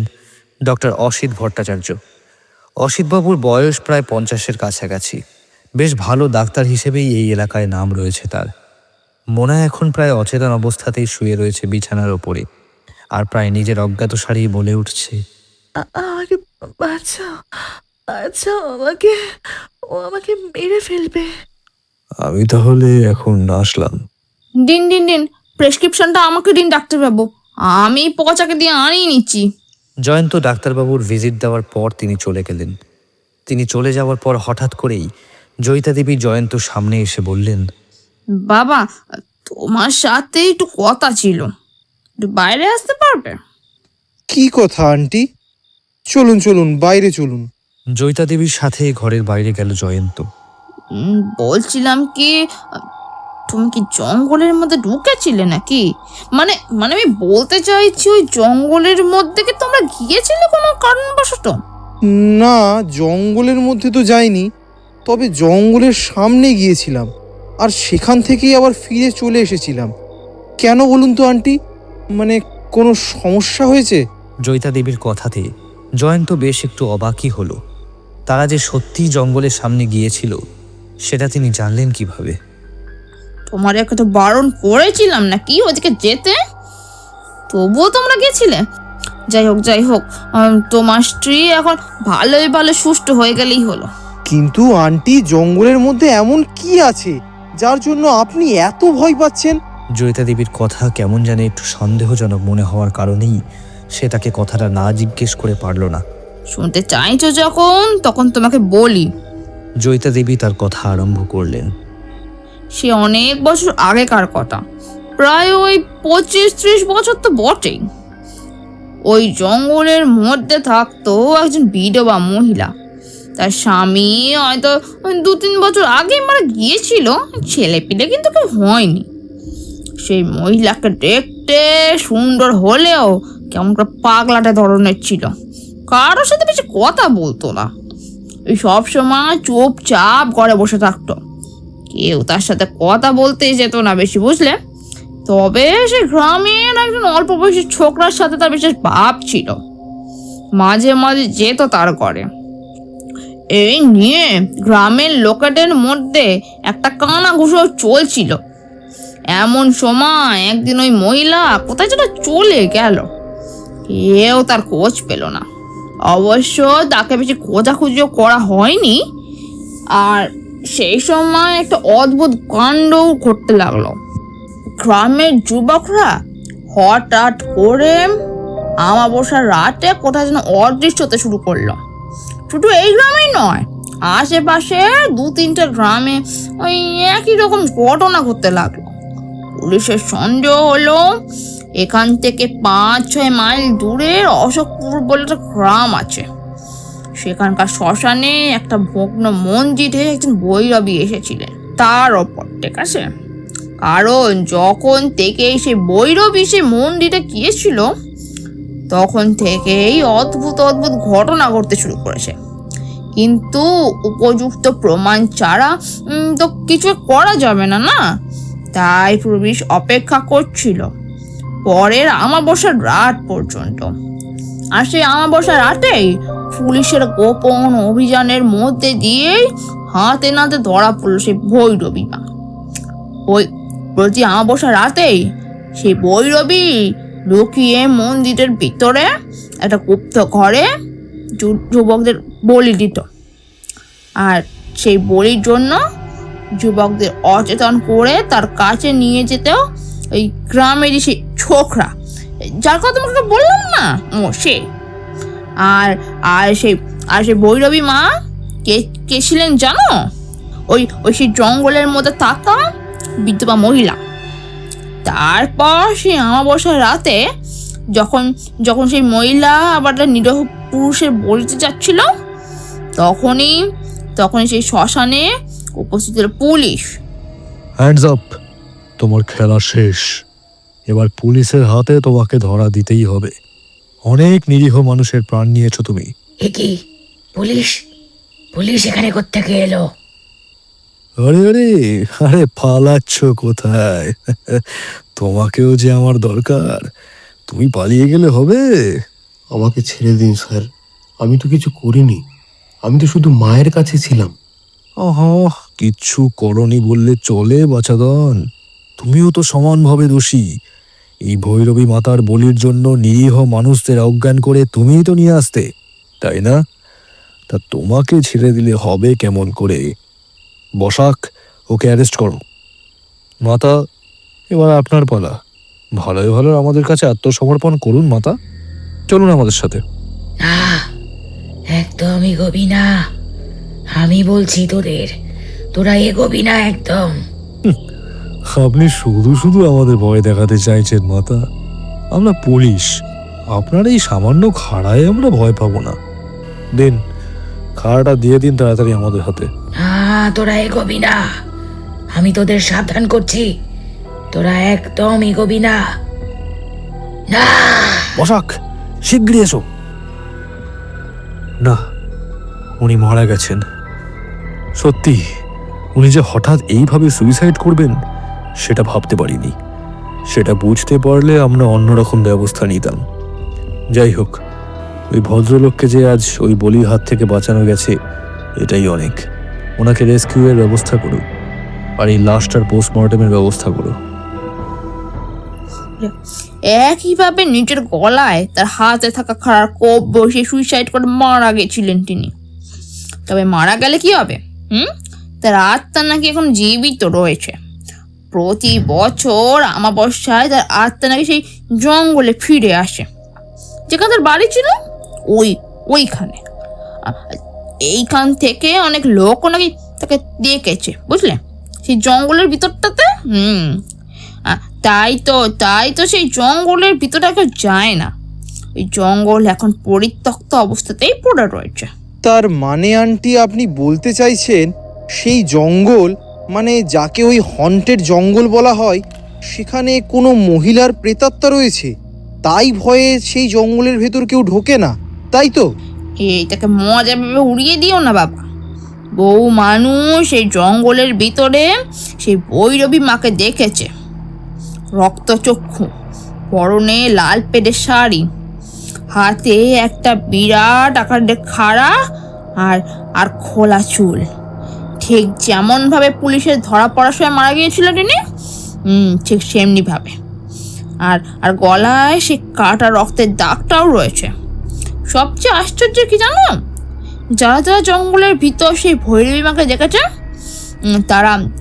ডক্টর অসিত ভট্টাচার্য। অসিতবাবুর বয়স প্রায় 50-এর কাছাকাছি। বেশ ভালো ডাক্তার হিসেবেই এই এলাকায় নাম রয়েছে তার। মোনা এখন প্রায় অচেতন অবস্থাতেই শুয়ে রয়েছে বিছানার ওপরে, আর প্রায় নিজের অজ্ঞাত সারিয়ে বলে উঠছে, আমাকে বাঁচাও, বাঁচাও আমাকে, ও আমাকে মেরে ফেলবে। আমি তাহলে এখন আসলাম। দিন দিন দিন, প্রেসক্রিপশনটা আমাকে দিন ডাক্তারবাবু, আমি পচাকে দিয়ে আনিয়ে নিচ্ছি। জয়ন্ত ডাক্তারবাবুর ভিজিট দেওয়ার পর তিনি চলে গেলেন। তিনি চলে যাওয়ার পর হঠাৎ করেই জয়িতা দেবী জয়ন্তর সামনে এসে বললেন, বাবা, তোমার সাথে একটু কথা ছিল, একটু বাইরে আসতে পারবে? কি কথা আন্টি? চলুন চলুন, বাইরে চলুন। জয়িতা দেবীর সাথে ঘরের বাইরে গেল জয়ন্ত। বলছিলাম কি, তুমি কি জঙ্গলের মধ্যে ঢুকেছিলে নাকি? মানে মানে আমি বলতে চাইছি, ওই জঙ্গলের মধ্যে কি তোমরা গিয়েছিলে কোনো কারণবশত? না, জঙ্গলের মধ্যে তো যাইনি, তবে জঙ্গলের সামনে গিয়েছিলাম, আর সেখান থেকেই আবার ফিরে চলে এসেছিলাম। কেন বলুন তো আন্টি, মানে কোনো সমস্যা হয়েছে? জয়িতা দেবীর কথাতে জয়ন্ত বেশ একটু অবাকই হলো। তারা যে সত্যিই জঙ্গলের সামনে গিয়েছিল সেটা তিনি জানলেন কিভাবে? তোমার একটা তো বারণ করেছিলাম নাকি ওদিকে যেতে, তবুও তোমরা গেছিলে। যাই হোক, তোমার স্ত্রী এখন ভালোই ভালো সুস্থ হয়ে গেলেই হলো। কিন্তু আন্টি, জঙ্গলের মধ্যে এমন কি আছে যার জন্য আপনি এত ভয় পাচ্ছেন? জয়িতা দেবীর কথা কেমন যেন একটু সন্দেহজনক মনে হওয়ার কারণেই সে তাকে কথাটা না জিজ্ঞেস করে পারল না। শুনতে চাইছো যখন, তখন তোমাকে বলি। জয়িতা দেবী তার কথা আরম্ভ করলেন। সে অনেক বছর আগেকার কথা, প্রায় ওই 25-30 বছর তো বটেই। ওই জঙ্গলের মধ্যে থাকতো একজন বিধবা মহিলা। তার স্বামী হয়তো 2-3 বছর আগে মারা গিয়েছিল, ছেলে পিলে কিন্তু কেউ হয়নি। সেই মহিলাকে দেখতে সুন্দর হলেও কেমন করে পাগলাটে ধরনের ছিল, কারোর সাথে বেশি কথা বলতো না। ওই সবসময় চুপচাপ ঘরে বসে থাকতো, কেউ তার সাথে কথা বলতেই যেত না বেশি, বুঝলে। তবে সে গ্রামের একজন অল্প বয়সী ছোকরার সাথে তার বিশেষ ভাব ছিল, মাঝে মাঝে যেত তার ঘরে। এই নিয়ে গ্রামের লোকেদের মধ্যে একটা কানাঘুষো চলছিল। এমন সময় একদিন ওই মহিলা কোথায় যেন চলে গেল, কেউ তার খোঁজ পেল না। অবশ্য তাকে বেশি খোঁজাখুঁজিও করা হয়নি। আর সেই সময় একটা অদ্ভুত কাণ্ডও ঘটতে লাগলো। গ্রামের যুবকরা হঠাৎ করে আমাবস্যার রাতে কোথায় যেন অদৃশ্য হতে শুরু করলো। শুধু এই গ্রামেই নয়, আশেপাশে 2-3টে গ্রামে ওই একই রকম ঘটনা ঘটতে লাগলো। পুলিশের সন্দেহ হলো এখান থেকে 5-6 মাইল দূরে অশোকপুর বলে একটা গ্রাম আছে। সেখানকার শ্মশানে একটা ভগ্ন মন্দিরে একজন বৈরবী এসেছিলেন তার ওপর, ঠিক আছে। কারণ যখন থেকেই সে বৈরবী সে মন্দিরে গিয়েছিল, তখন থেকেই অদ্ভুত অদ্ভুত ঘটনা ঘটতে শুরু করেছে। কিন্তু উপযুক্ত প্রমাণ ছাড়া তো কিছু করা যাবে না, না? তাই পুলিশ অপেক্ষা করছিল পরের আমাবস্যার রাত পর্যন্ত। আর সেই আমাবস্যার রাতেই পুলিশের গোপন অভিযানের মধ্যে দিয়েই হাতে নাতে ধরা পড়ল সেই ভৈরবী মা। ওই প্রতি আমাবস্যার রাতেই সেই ভৈরবী লুকিয়ে মন্দিরের ভিতরে একটা গুপ্ত ঘরে যুবকদের বলি দিত। আর সেই বলির জন্য যুবকদের অচেতন করে তার কাছে নিয়ে যেতেও ওই গ্রামেরই সেই ছোকরা, যার কথা তোমাকে বললাম না, সে। আর আর সেই ভৈরবী মা কে ছিলেন জানো? ওই সেই জঙ্গলের মধ্যে থাকা বিধবা মহিলা। তারপর সেই আমাবস্যার রাতে যখন সেই মহিলা আবার নিরীহ পুরুষের বলিতে যাচ্ছিল, তখনই সেই শ্মশানে উপস্থিত হলো পুলিশ। হ্যান্ডস আপ, তোমার খেলা শেষ। এবার পুলিশের হাতে তোমাকে ধরা দিতেই হবে। অনেক নিরীহ মানুষের প্রাণ নিয়েছো তুমি। এ কি পুলিশ এখানে কোত্থেকে এলো? আরে আরে আরে পালাচ্ছ কোথায়? তোমাকেও যে আমার দরকার, তুমি পালিয়ে গেলে হবে? আমাকে ছেড়ে দিন স্যার, আমি তো কিছু করিনি। আমি তো শুধু মায়ের কাছে ছিলাম। কিচ্ছু করনি বললে চলে বাছাধন, তুমিও তো সমানভাবে দোষী। এই ভৈরবী মাতার বলির জন্য নিরীহ মানুষদের অজ্ঞান করে তুমিই তো নিয়ে আসতে, তাই না? তা তোমাকে ছেড়ে দিলে হবে কেমন করে? বসাক, ওকে অ্যারেস্ট করো। মাতা, এবার আপনার পালা। ভালোই ভালো আমাদের কাছে আত্মসমর্পণ করুন মাতা, চলুন আমাদের সাথে। না, একদম এগোবি না। আমি বলছি তোরা এগোবি না একদম। আপনি শুধু শুধু আমাদের ভয় দেখাতে চাইছেন মাতা। আমরা পুলিশ, আপনার এই সামান্য খাড়ায় আমরা ভয় পাবো না। দিন, খাড়াটা দিয়ে দিন তাড়াতাড়ি আমাদের হাতে। না, তোরা এগোবি না। আমি তোদের সাবধান করছি, তোরা একদম এগোবি না। না, বসাক, শিগগিরই এসো। না, উনি মারা গেছেন। সত্যি, উনি যে হঠাৎ এইভাবে সুইসাইড করবেন সেটা ভাবতে পারিনি। সেটা বুঝতে পারলে আমরা অন্যরকম ব্যবস্থা নিতাম। যাই হোক, ওই ভদ্রলোককে যে আজ ওই বলির হাত থেকে বাঁচানো গেছে, এটাই অনেক। ওনাকে রেস্কিউয়ের ব্যবস্থা করো, আর এই লাশটার পোস্টমর্টমের ব্যবস্থা করো। একইভাবে নিজের গলায় তার হাতে থাকা খাড়ার কোপ বসে সুইসাইড করে মারা গেছিলেন তিনি। তবে মারা গেলে কি হবে? তার আত্মা নাকি এখন জীবিত রয়েছে। প্রতি বছর আমাবস্যায় তার আত্মা নাকি সেই জঙ্গলে ফিরে আসে, যেখানে তার বাড়ি ছিল ওইখানে। এইখান থেকে অনেক লোকও নাকি তাকে দেখেছে, বুঝলে, সেই জঙ্গলের ভিতরটাতে। তাই তো সেই জঙ্গলের ভিতরে কেউ যায় না। ওই জঙ্গল এখন পরিত্যক্ত অবস্থাতেই পড়ে রয়েছে। তার মানে আন্টি আপনি বলতে চাইছেন সেই জঙ্গল, মানে যাকে ওই হন্টেড জঙ্গল বলা হয়, সেখানে কোনো মহিলার প্রেতাত্মা রয়েছে, তাই ভয়ে সেই জঙ্গলের ভেতর কেউ ঢোকে না, তাই তো? এইটাকে মজা ভেবে উড়িয়ে দিও না বাবা। বহু মানুষ এই জঙ্গলের ভিতরে সেই ভৈরবী মাকে দেখেছে, রক্তচক্ষু, পরনে লাল পেটের শাড়ি, হাতে একটা বিরাট আকারের খাড়া আর খোলা চুল, ঠিক যেমন ভাবে পুলিশের ধরা পড়ার সময় মারা গিয়েছিল তিনি, ঠিক সেমনি ভাবে। আর গলায় সে কাটা রক্তের দাগটাও রয়েছে। সবচেয়ে আশ্চর্য কি জানো, যারা জঙ্গলের ভিতর সেই ভৈরবী মাকে দেখেছে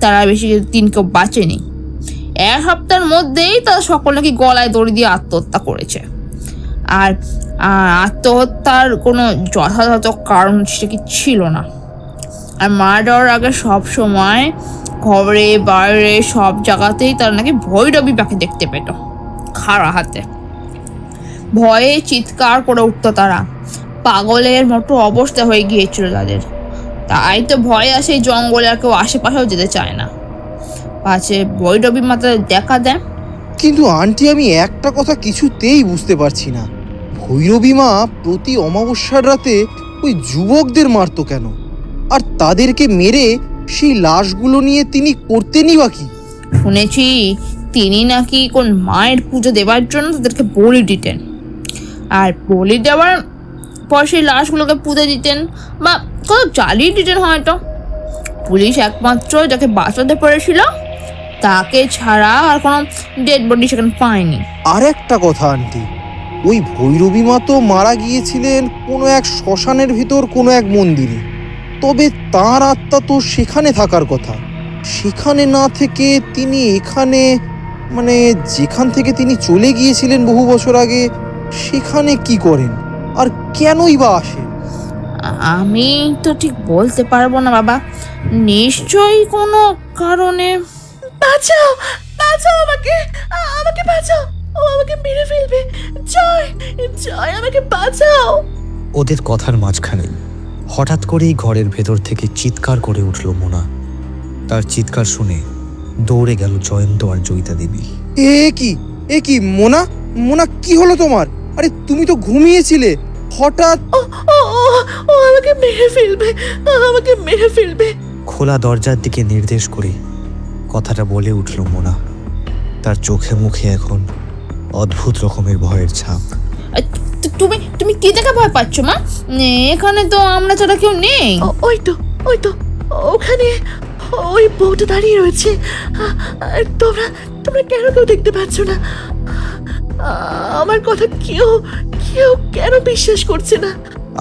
তারা বেশি দিন কেউ বাঁচেনি। 1 সপ্তাহের মধ্যেই তারা সকল নাকি গলায় দড়ি দিয়ে আত্মহত্যা করেছে। আর আত্মহত্যার কোনো যথাযথ কারণ সেটা কি ছিল না। আর মারা যাওয়ার আগে সব সময় ঘরে বাইরে সব জায়গাতেই তারা নাকি ভৈরবী মাকে দেখতে পেত, খাড়া হাতে। ভয়ে চিৎকার করে উঠতো তারা, পাগলের মতো অবস্থা হয়ে গিয়েছিল তাদের। তাই তো ভয়ে আসে এই জঙ্গলে আর কেউ আশেপাশেও যেতে চায় না, পাছে ভৈরবী মাতা দেখা দেয়। কিন্তু আন্টি আমি একটা কথা কিছুতেই বুঝতে পারছি না, ভৈরবী মা প্রতি অমাবস্যার রাতে ওই যুবকদের মারতো কেন? আর তাদেরকে মেরে সেই লাশগুলো নিয়ে তিনি করতেনই বা কি? শুনেছি তিনি নাকি কোন মায়ের পুজো দেওয়ার জন্য তাদেরকে বলি দিতেন, আর বলি দেওয়ার পর সেই লাশগুলোকে পুঁতে দিতেন বা কত জ্বালিয়ে দিতেন হয়তো। পুলিশ একমাত্র যাকে বাঁচাতে পেরেছিল, তাকে ছাড়া আর কোনো ডেড বডি সেখানে পায়নি। আর একটা কথা আন্টি, ওই ভৈরবী মা তো মারা গিয়েছিলেন কোনো এক শ্মশানের ভিতর কোনো এক মন্দিরে, তবে তার আত্মা তো সেখানে থাকার কথা। সেখানে না থেকে তিনি এখানে, মানে যেখান থেকে তিনি চলে গিয়েছিলেন বহু বছর আগে, সেখানে কি করেন আর কেনই বা আসেন? আমি তো ঠিক বলতে পারবো না বাবা, নিশ্চয়ই কোনো কারণে। বাঁচাও, বাঁচাও আমাকে, আমাকে বাঁচাও, ও আমাকে মেরে ফেলবে। জয়, জয়, আমাকে বাঁচাও। ওদের কথার মাঝখানে হঠাৎ করেই ঘরের ভেতর থেকে চিৎকার করে উঠল মোনা। তার চিৎকার শুনে দৌড়ে গেল জয়ন্ত আর জয়িতা দেবী। এ কি মোনা, মোনা কি হলো তোমার? আরে তুমি তো ঘুমিয়েছিলে, হঠাৎ? ও ও ও আমাকে মেরে ফেলবে, আমাকে মেরে ফেলবে। খোলা দরজার দিকে নির্দেশ করে কথাটা বলে উঠল মোনা। তার চোখে মুখে এখন অদ্ভুত রকমের ভয়ের ছাপ। তুমি কি দেখে ভয় পাচ্ছ মা? এখানে তো আমরা ছাড়া কেউ নেই। ওই তো ওখানে ওই বউটা দাঁড়িয়ে রয়েছে। তোমরা কেন কেউ দেখতে পাচ্ছ না? আমার কথা কেউ কেন বিশ্বাস করছে না?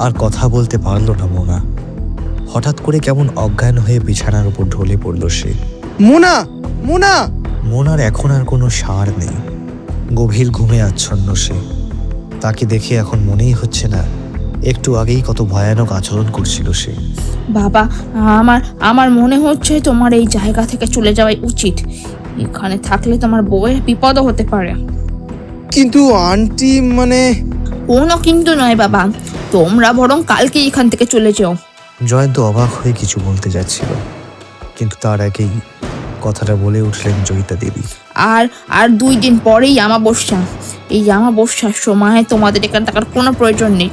আর কথা বলতে পারল না মোনা। হঠাৎ করে কেমন অজ্ঞান হয়ে বিছানার উপর ঢলে পড়ল সে। মোনা, মোনা! মোনার এখন আর কোনো সার নেই, গভীর ঘুমে আচ্ছন্ন সে। তাকে দেখে এখন মনেই হচ্ছে না একটু আগেই কত ভয়ানক আচরণ করছিল সে। বাবা, আমার মনে হচ্ছে তোমার এই জায়গা থেকে চলে যাওয়াই উচিত। এখানে থাকলে তোমার বউয়ের বিপদও হতে পারে। কিন্তু আন্টি, মানে... কোনো কিন্তু নয় বাবা, তোমরা বরং কালকে এখান থেকে চলে যাও। জয়ন্ত অবাক হয়ে কিছু বলতে যাচ্ছিল, কিন্তু তার আগেই কথাটা বলে উঠলেন জয়িতা দেবী। আর 2 দিন পরেই আমাবস্যা। এই আমাবস্যার সময় তোমাদের এখানে থাকার কোনো প্রয়োজন নেই,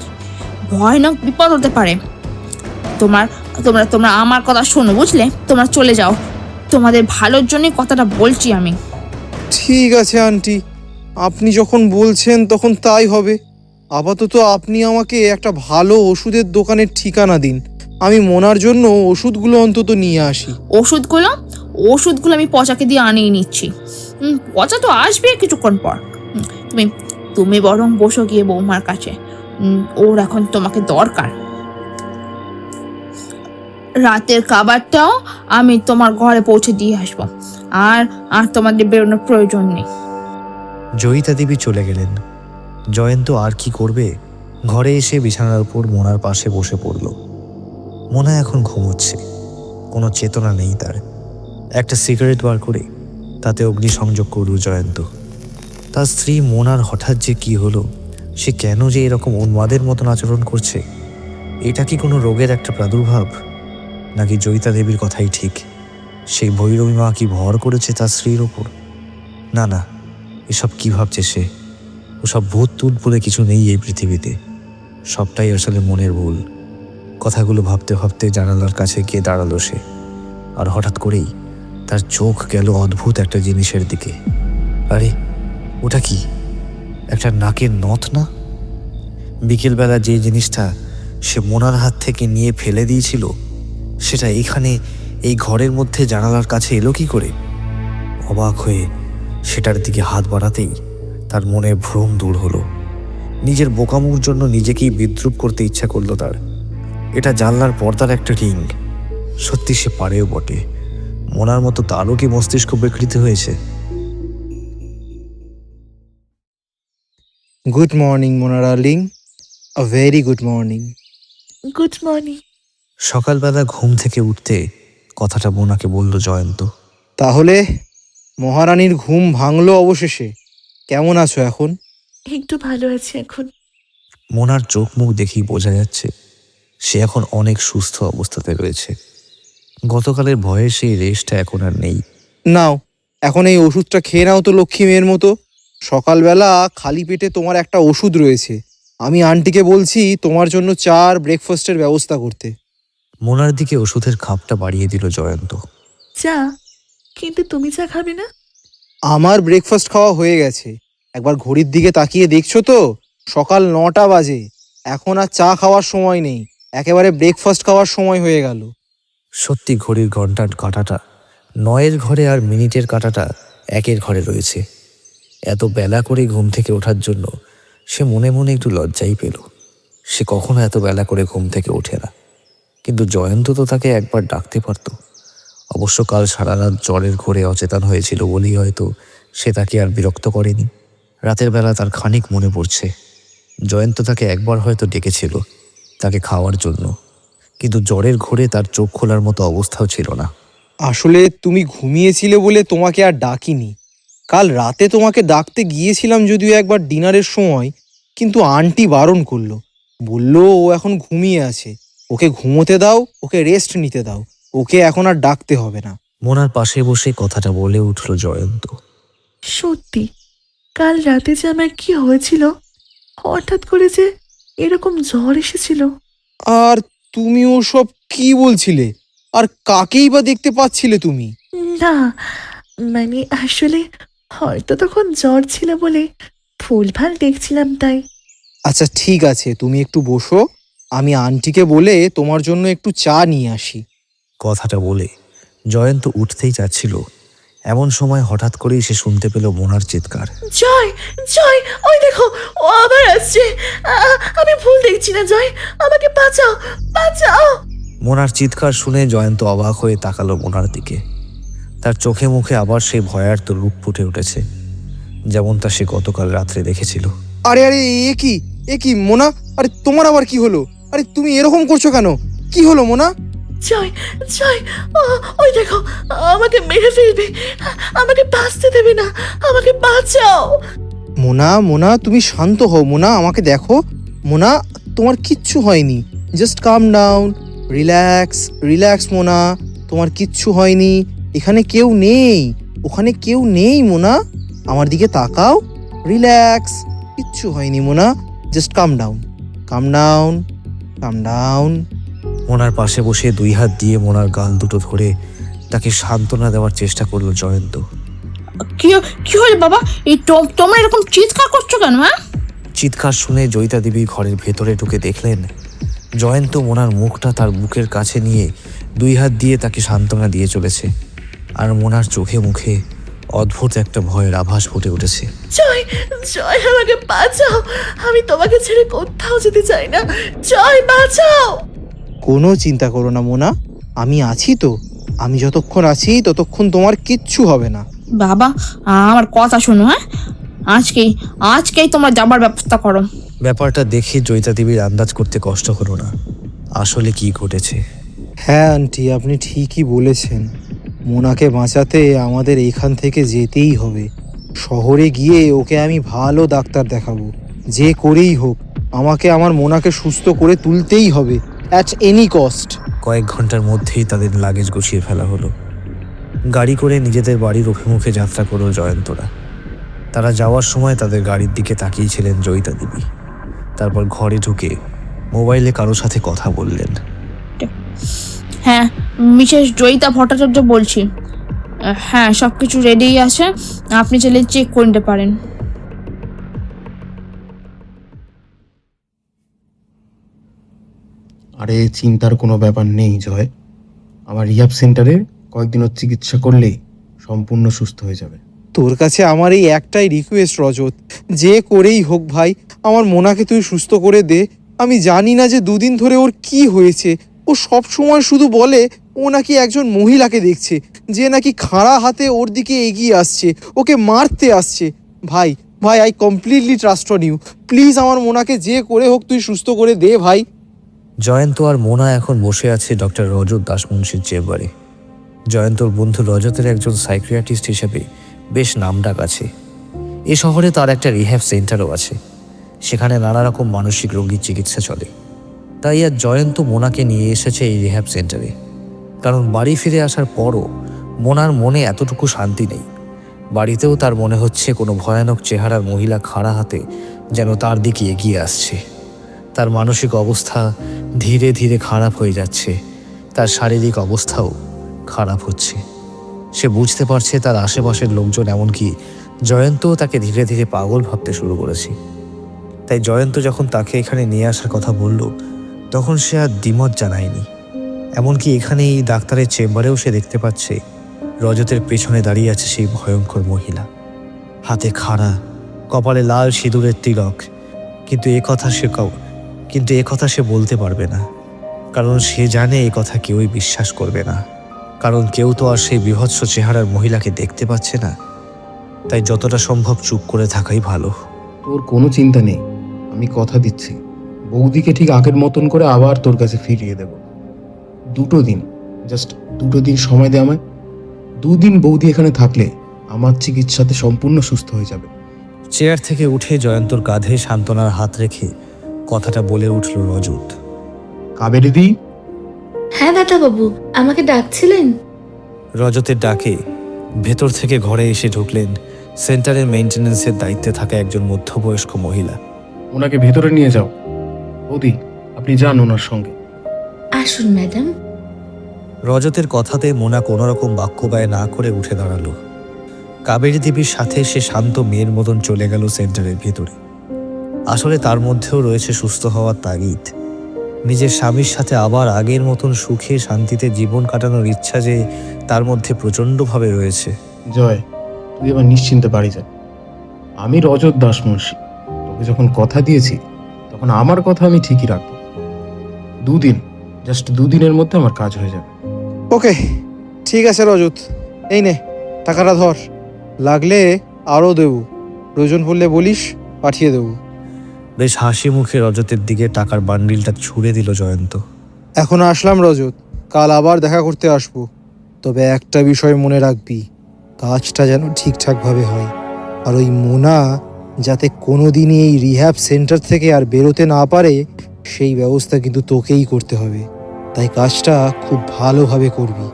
ভয়ানক বিপদ হতে পারে। তোমরা আমার কথা শোনো, বুঝলে? তোমরা চলে যাও, তোমাদের ভালোর জন্যই কথাটা বলছি আমি। ঠিক আছে আন্টি, আপনি যখন বলছেন তখন তাই হবে। আপাতত আপনি আমাকে একটা ভালো ওষুধের দোকানের ঠিকানা দিন, আমি মোনার জন্য ওষুধগুলো অন্তত নিয়ে আসি। ওষুধগুলো আমি পচাকে দিয়ে আনিয়ে নিচ্ছি। পচা তো আসবে কিছুক্ষণ পর। তুমি বরং বসো গিয়ে বৌমার কাছে, ওর এখন তোমাকে দরকার। রাতের খাবারটাও আমি তোমার ঘরে পৌঁছে দিয়ে আসবো। আর আর তোমাদের বেরোনোর প্রয়োজন নেই। জয়িতা দেবী চলে গেলেন। জয়ন্ত আর কি করবে, ঘরে এসে বিছানার উপর মোনার পাশে বসে পড়ল। মোনা এখন ঘুমোচ্ছে, কোনো চেতনা নেই তার। একটা সিগারেট বার করে তাতে অগ্নিসংযোগ করল জয়ন্ত। তার স্ত্রী মোনার হঠাৎ যে কি হলো, সে কেন যে এরকম উন্মাদের মতন আচরণ করছে, এটা কি কোনো রোগের একটা প্রাদুর্ভাব, নাকি জয়িতা দেবীর কথাই ঠিক? সেই ভৈরবী মা কি ভর করেছে তার স্ত্রীর ওপর? না না, এসব কি ভাবছে সে? ওসব ভূত তুত বলে কিছু নেই এই পৃথিবীতে, সবটাই আসলে মনের ভুল। কথাগুলো ভাবতে ভাবতে জানালার কাছে গিয়ে দাঁড়ালো সে। আর হঠাৎ করেই তার চোখ গেল অদ্ভুত একটা জিনিসের দিকে। আরে ওটা কি? একটা নাকের নথ না? বিকেলবেলা যে জিনিসটা সে মোনার হাত থেকে নিয়ে ফেলে দিয়েছিল, সেটা এখানে এই ঘরের মধ্যে জানালার কাছে এলো কি করে? অবাক হয়ে সেটার দিকে হাত বাড়াতেই তার মনে ভ্রম দূর হলো। নিজের বোকামুর জন্য নিজেকেই বিদ্রুপ করতে ইচ্ছা করলো তার। এটা জানলার পর্দার একটা রিং। সত্যি সে পারেও বটে। মোনার মতো তারও কি মস্তিষ্ক বিকৃত হয়েছে? Good morning Mona darling, a very good morning. Good morning. সকালবেলা ঘুম থেকে উঠতে কথাটা মোনাকে বলল জয়ন্ত। তাহলে মহারানীর ঘুম ভাঙলো অবশেষে। কেমন আছো এখন? একটু ভালো আছি এখন। মোনার চোখ মুখ দেখেই বোঝা যাচ্ছে সে এখন অনেক সুস্থ অবস্থাতে রয়েছে। গতকালের ভয়ে সেই রেশটা এখন আর নেই। নাও, এখন এই ওষুধটা খেয়ে নাও তো লক্ষ্মী মেয়ের মতো। সকালবেলা খালি পেটে তোমার একটা ওষুধ রয়েছে। আমি আন্টিকে বলছি তোমার জন্য চা আর ব্রেকফাস্টের ব্যবস্থা করতে। মোনার দিকে ওষুধের খাপটা বাড়িয়ে দিল জয়ন্ত। চা? কিন্তু তুমি চা খাবে না? আমার ব্রেকফাস্ট খাওয়া হয়ে গেছে। একবার ঘড়ির দিকে তাকিয়ে দেখছো তো, সকাল 9টা বাজে। এখন আর চা খাওয়ার সময় নেই, একেবারে ব্রেকফাস্ট খাওয়ার সময় হয়ে গেল। সত্যি ঘড়ির ঘন্টার কাঁটাটা 9-এর ঘরে আর মিনিটের কাঁটাটা 1-এর ঘরে রয়েছে। এত বেলা করে ঘুম থেকে ওঠার জন্য সে মনে মনে একটু লজ্জাই পেল। সে কখনো এত বেলা করে ঘুম থেকে ওঠে না, কিন্তু জয়ন্ত তো তাকে একবার ডাকতে পারত। অবশ্য কাল সারা রাত জ্বরের ঘোরে অচেতন হয়েছিল বলেই হয়তো সে তাকে আর বিরক্ত করেনি। রাতের বেলা তার খানিক মনে পড়ছে জয়ন্ত তাকে একবার হয়তো ডেকেছিল তাকে খাওয়ার জন্য, কিন্তু জ্বরের ঘোরে তার চোখ খোলার মতো অবস্থাও ছিল না। আসলে তুমি ঘুমিয়েছিলে বলে তোমাকে আর ডাকিনি। কাল রাতে তোমাকে ডাকতে গিয়েছিলাম যদিও একবার ডিনারের সময়, কিন্তু আন্টি বারণ করলো। বলল ও এখন ঘুমিয়ে আছে, ওকে ঘুমোতে দাও, ওকে রেস্ট নিতে দাও, ওকে এখন আর ডাকতে হবে না। মোনার পাশে বসে কথাটা বলে উঠল জয়ন্ত। সত্যি কাল রাতে যে আমার কি হয়েছিল, হঠাৎ করে যে এরকম জ্বর এসেছিল। আর তুমি ওসব কি বলছিলে? আর কাকেই বা দেখতে পাচ্ছিলে তুমি? না মানে আসলে হয়তো তখন জ্বর ছিল বলে ভুলভাল দেখছিলাম তাই। আচ্ছা ঠিক আছে, তুমি একটু বসো, আমি আন্টিকে বলে তোমার জন্য একটু চা নিয়ে আসি। কথাটা বলে জয়ন্ত উঠতেই যাচ্ছিল, এমন সময় হঠাৎ করেই সে শুনতে পেল মোনার চিৎকার। জয়, জয়, ওই দেখো ও আবার আসছে। আমি ভুল দেখছি না জয়, আমাকে বাঁচাও, বাঁচাও। মোনার চিৎকার শুনে জয়ন্ত অবাক হয়ে তাকালো মোনার দিকে। তার চোখে মুখে আবার সেই ভয়ার্ত রূপ ফুটে উঠেছে, যেমনটা সে গতকাল রাত্রে দেখেছিল। আরে আরে, এ কি মোনা? আরে তোমার আবার কি হলো? আরে তুমি এরকম করছো কেন? কি হলো মোনা? জয়, জয়, ওই দেখো আমাকে মেরে ফেলবে, আমাকে বাঁচতে দেবে না, আমাকে বাঁচাও। মোনা মোনা, তুমি শান্ত হও মোনা, আমাকে দেখো। মোনা, তোমার কিচ্ছু হয়নি, just calm down, relax relax Mona, তোমার কিচ্ছু হয়নি। এখানে কেউ নেই, ওখানে কেউ নেই মোনা, আমার দিকে তাকাও, রিল্যাক্স, কিচ্ছু হয়নি মোনা, জাস্ট কাম ডাউন, কাম ডাউন, কাম ডাউন। মোনার পাশে বসে 2 হাত দিয়ে মোনার গাল দুটো ধরে তাকে সান্ত্বনা দেওয়ার চেষ্টা করলো জয়ন্ত। কি হয়েছে বাবা? এই তোমরা এরকম চিৎকার করছো কেন? হ্যাঁ, চিৎকার শুনে জয়িতা দেবী ঘরের ভেতরে ঢুকে দেখলেন জয়ন্ত মোনার মুখটা তার বুকের কাছে নিয়ে 2 হাত দিয়ে তাকে সান্ত্বনা দিয়ে চলেছে। আর মোনার চোখে মুখে অদ্ভুত একটা ভয়ের আভাস ফুটে উঠেছে। জয়, জয়, আমাকে বাঁচাও, আমি তোমাকে ছেড়ে কোথাও যেতে চাই না, জয় বাঁচাও। কোনো চিন্তা করো না মোনা, আমি আছি তো, আমি যতক্ষণ আছি ততক্ষণ তোমার কিচ্ছু হবে না। বাবা, আমার কথা শোনো, হ্যাঁ? আজকেই তোমরা যাবার ব্যবস্থা করো। ব্যাপারটা দেখে জয়িতা দেবীর আন্দাজ করতে কষ্ট হলো না আসলে কি ঘটেছে। হ্যাঁ আন্টি, আপনি ঠিকই বলেছেন। মোনাকে বাঁচাতে আমাদের এখান থেকে যেতেই হবে। শহরে গিয়ে ওকে আমি ভালো ডাক্তার দেখাবো। যে করেই হোক আমাকে আমার মোনাকে সুস্থ করে তুলতেই হবে, অ্যাট এনি কস্ট। কয়েক ঘন্টার মধ্যেই তাদের লাগেজ গুছিয়ে ফেলা হলো। গাড়ি করে নিজেদের বাড়ির অভিমুখে যাত্রা করল জয়ন্তরা। তারা যাওয়ার সময় তাদের গাড়ির দিকে তাকিয়েছিলেন জয়িতা দেবী। তারপর ঘরে ঢুকে মোবাইলে কারোর সাথে কথা বললেন। হ্যাঁ, মিসেস জয়িতা ভট্টাচার্য বলছি। হ্যাঁ, সব কিছু রেডিই আছে, আপনি চাইলে চেক করে নিতে পারেন। আরে চিন্তার কোনো ব্যাপার নেই জয়, আমার রিহাব সেন্টারে কয়েকদিনের চিকিৎসা করলেই সম্পূর্ণ সুস্থ হয়ে যাবে। তোর কাছে আমার এই একটাই রিকোয়েস্ট রজত, যে করেই হোক ভাই আমার মোনাকে তুই সুস্থ করে দে। আমি জানি না যে দুদিন ধরে ওর কি হয়েছে। ও সব সময় শুধু বলে ও নাকি একজন মহিলাকে দেখছে, যে নাকি খাড়া হাতে ওর দিকে এগিয়ে আসছে, ওকে মারতে আসছে। ভাই ভাই I completely trust on you. Please আমার মোনাকে যে করে হোক তুই সুস্থ করে দে ভাই। জয়ন্ত আর মোনা এখন বসে আছে ডক্টর রজত দাসমুন্সির চেম্বারে। জয়ন্তর বন্ধু রজতের একজন সাইকিয়াট্রিস্ট হিসেবে বেশ নামডাক আছে। এ শহরে তার একটা রিহ্যাব সেন্টারও আছে, সেখানে নানা রকম মানসিক রোগীর চিকিৎসা চলে। তাই আর জয়ন্ত মোনাকে নিয়ে এসেছে এই রিহ্যাব সেন্টারে। কারণ বাড়ি ফিরে আসার পরও মোনার মনে এতটুকু শান্তি নেই। বাড়িতেও তার মনে হচ্ছে কোনো ভয়ানক চেহারার মহিলা খাড়া হাতে যেন তার দিকে এগিয়ে আসছে। তার মানসিক অবস্থা ধীরে ধীরে খারাপ হয়ে যাচ্ছে, তার শারীরিক অবস্থাও খারাপ হচ্ছে। সে বুঝতে পারছে তার আশেপাশের লোকজন, এমনকি জয়ন্তও তাকে ধীরে ধীরে পাগল ভাবতে শুরু করেছে। তাই জয়ন্ত যখন তাকে এখানে নিয়ে আসার কথা বলল, তখন সে আর দ্বিমত জানায়নি। এমনকি এখানে এই ডাক্তারের চেম্বারেও সে দেখতে পাচ্ছে রজতের পেছনে দাঁড়িয়ে আছে সেই ভয়ঙ্কর মহিলা, হাতে খাড়া, কপালে লাল সিঁদুরের তিলক। কিন্তু এ কথা সে বলতে পারবে না, কারণ সে জানে এ কথা কেউই বিশ্বাস করবে না। কারণ কেউ তো আর সেই বীভৎস চেহারার মহিলাকে দেখতে পাচ্ছে না। তাই যতটা সম্ভব চুপ করে থাকাই ভালো। তোর কোনো চিন্তা নেই, আমি কথা দিচ্ছি বৌদিকে ঠিক আগের মতন করে আবার তোর কাছে ফিরিয়ে দেব। 2 দিন, জাস্ট 2 দিন সময় দে আমায়। 2 দিন বৌদি এখানে থাকলে আমার চিকিৎসাতে সম্পূর্ণ সুস্থ হয়ে যাবে। চেয়ার থেকে উঠে জয়ন্তর কাঁধে সান্ত্বনার হাত রেখে কথাটা বলে উঠল রজত। কাবেরী দি। হ্যাঁ দাদাবাবু, আমাকে ডাকছিলেন? রজতের ডাকে ভেতর থেকে ঘরে এসে ঢুকলেন সেন্টারের মেইনটেনেন্সের দায়িত্বে থাকা একজন মধ্যবয়স্ক মহিলা। ওনাকে ভেতরে নিয়ে যাও। বৌদি, আপনি যান ওনার সঙ্গে। আসুন ম্যাডাম। রজতের কথাতে মোনা কোনো রকম বাক্য ব্যয় না করে উঠে দাঁড়ালো। কাবেরী দেবীর সাথে সে শান্ত মেয়ের মতন চলে গেল সেন্টারের ভেতরে। আসলে তার মধ্যেও রয়েছে সুস্থ হওয়ার তাগিদ। নিজের স্বামীর সাথে আবার আগের মতন সুখে শান্তিতে জীবন কাটানোর ইচ্ছা যে তার মধ্যে প্রচণ্ডভাবে রয়েছে। জয়, তুই এবার নিশ্চিন্তে বাড়ি যা। আমি রজত দাসমুন্সি, তোকে যখন কথা দিয়েছি তখন আমার কথা আমি ঠিকই রাখবো। 2 দিন, জাস্ট 2 দিনের মধ্যে আমার কাজ হয়ে যাবে। ওকে, ঠিক আছে রজত, এই নে টাকাটা ধর। লাগলে আরও দেবো, প্রয়োজন পড়লে বলিস, পাঠিয়ে দেবো। বেশ হাসি মুখে রজতের দিকে টাকার বান্ডিলটা ছুঁড়ে দিল জয়ন্ত। এখন আসলাম রজত, কাল আবার দেখা করতে আসবো। তবে একটা বিষয় মনে রাখবি, কাজটা যেন ঠিকঠাকভাবে হয়। আর ওই মোনা যাতে কোনোদিনই এই রিহ্যাব সেন্টার থেকে আর বেরোতে না পারে, সেই ব্যবস্থা কিন্তু তোকেই করতে হবে। তাই কাজটা খুব ভালোভাবে করবি।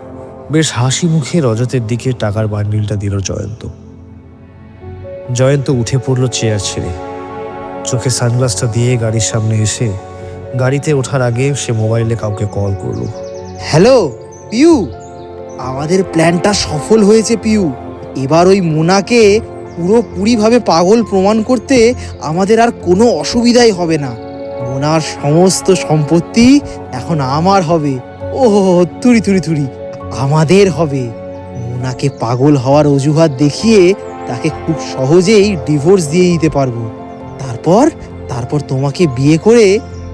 বেশ হাসি মুখে রজতের দিকে টাকার বান্ডিলটা দিল জয়ন্ত। জয়ন্ত উঠে পড়ল চেয়ার ছেড়ে। চোখে সানগ্লাসটা দিয়ে গাড়ির সামনে এসে গাড়িতে ওঠার আগে সে মোবাইলে কাউকে কল করলো। হ্যালো পিউ, আমাদের প্ল্যানটা সফল হয়েছে পিউ। এবার ওই মোনাকে পুরোপুরিভাবে পাগল প্রমাণ করতে আমাদের আর কোনো অসুবিধাই হবে না। মোনার সমস্ত সম্পত্তি এখন আমার হবে। ও থুরি থুরি থুরি, আমাদের হবে। মোনাকে পাগল হওয়ার অজুহাত দেখিয়ে তাকে খুব সহজেই ডিভোর্স দিয়ে দিতে পারবো। তারপর তোমাকে বিয়ে করে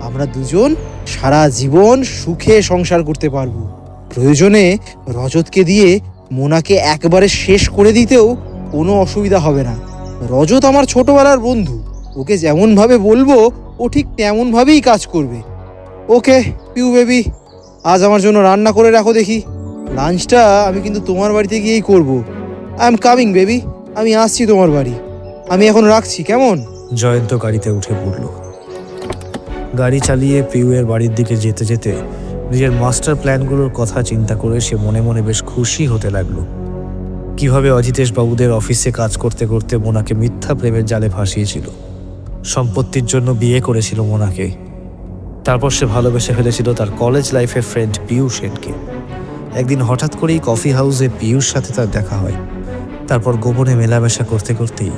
আমরা দুজন সারা জীবন সুখে সংসার করতে পারবো। প্রয়োজনে রজতকে দিয়ে মোনাকে একবারে শেষ করে দিতেও কোনো অসুবিধা হবে না। রজত আমার ছোটবেলার বন্ধু, ওকে যেমনভাবে বলবো ও ঠিক তেমনভাবেই কাজ করবে। ওকে পিউ বেবি, আজ আমার জন্য রান্না করে রাখো দেখি। লাঞ্চটা আমি কিন্তু তোমার বাড়িতে গিয়েই করব। আই এম কামিং বেবি, আমি আসছি তোমার বাড়ি। আমি এখন রাখছি, কেমন? জয়ন্ত গাড়িতে উঠে পড়ল। গাড়ি চালিয়ে পিউয়ের বাড়ির দিকে যেতে যেতে নিজের মাস্টার প্ল্যানগুলোর কথা চিন্তা করে সে মনে মনে বেশ খুশি হতে লাগলো। কিভাবে অজিতেশ বাবুদের অফিসে কাজ করতে করতে মোনাকে মিথ্যা প্রেমের জালে ফাঁসিয়েছিল, সম্পত্তির জন্য বিয়ে করেছিল মোনাকে, তারপর সে ভালোবেসে ফেলেছিল তার কলেজ লাইফের ফ্রেন্ড পিয়ু সেনকে। একদিন হঠাৎ করেই কফি হাউসে পিয়ুর সাথে তার দেখা হয়। তারপর গোপনে মেলামেশা করতে করতেই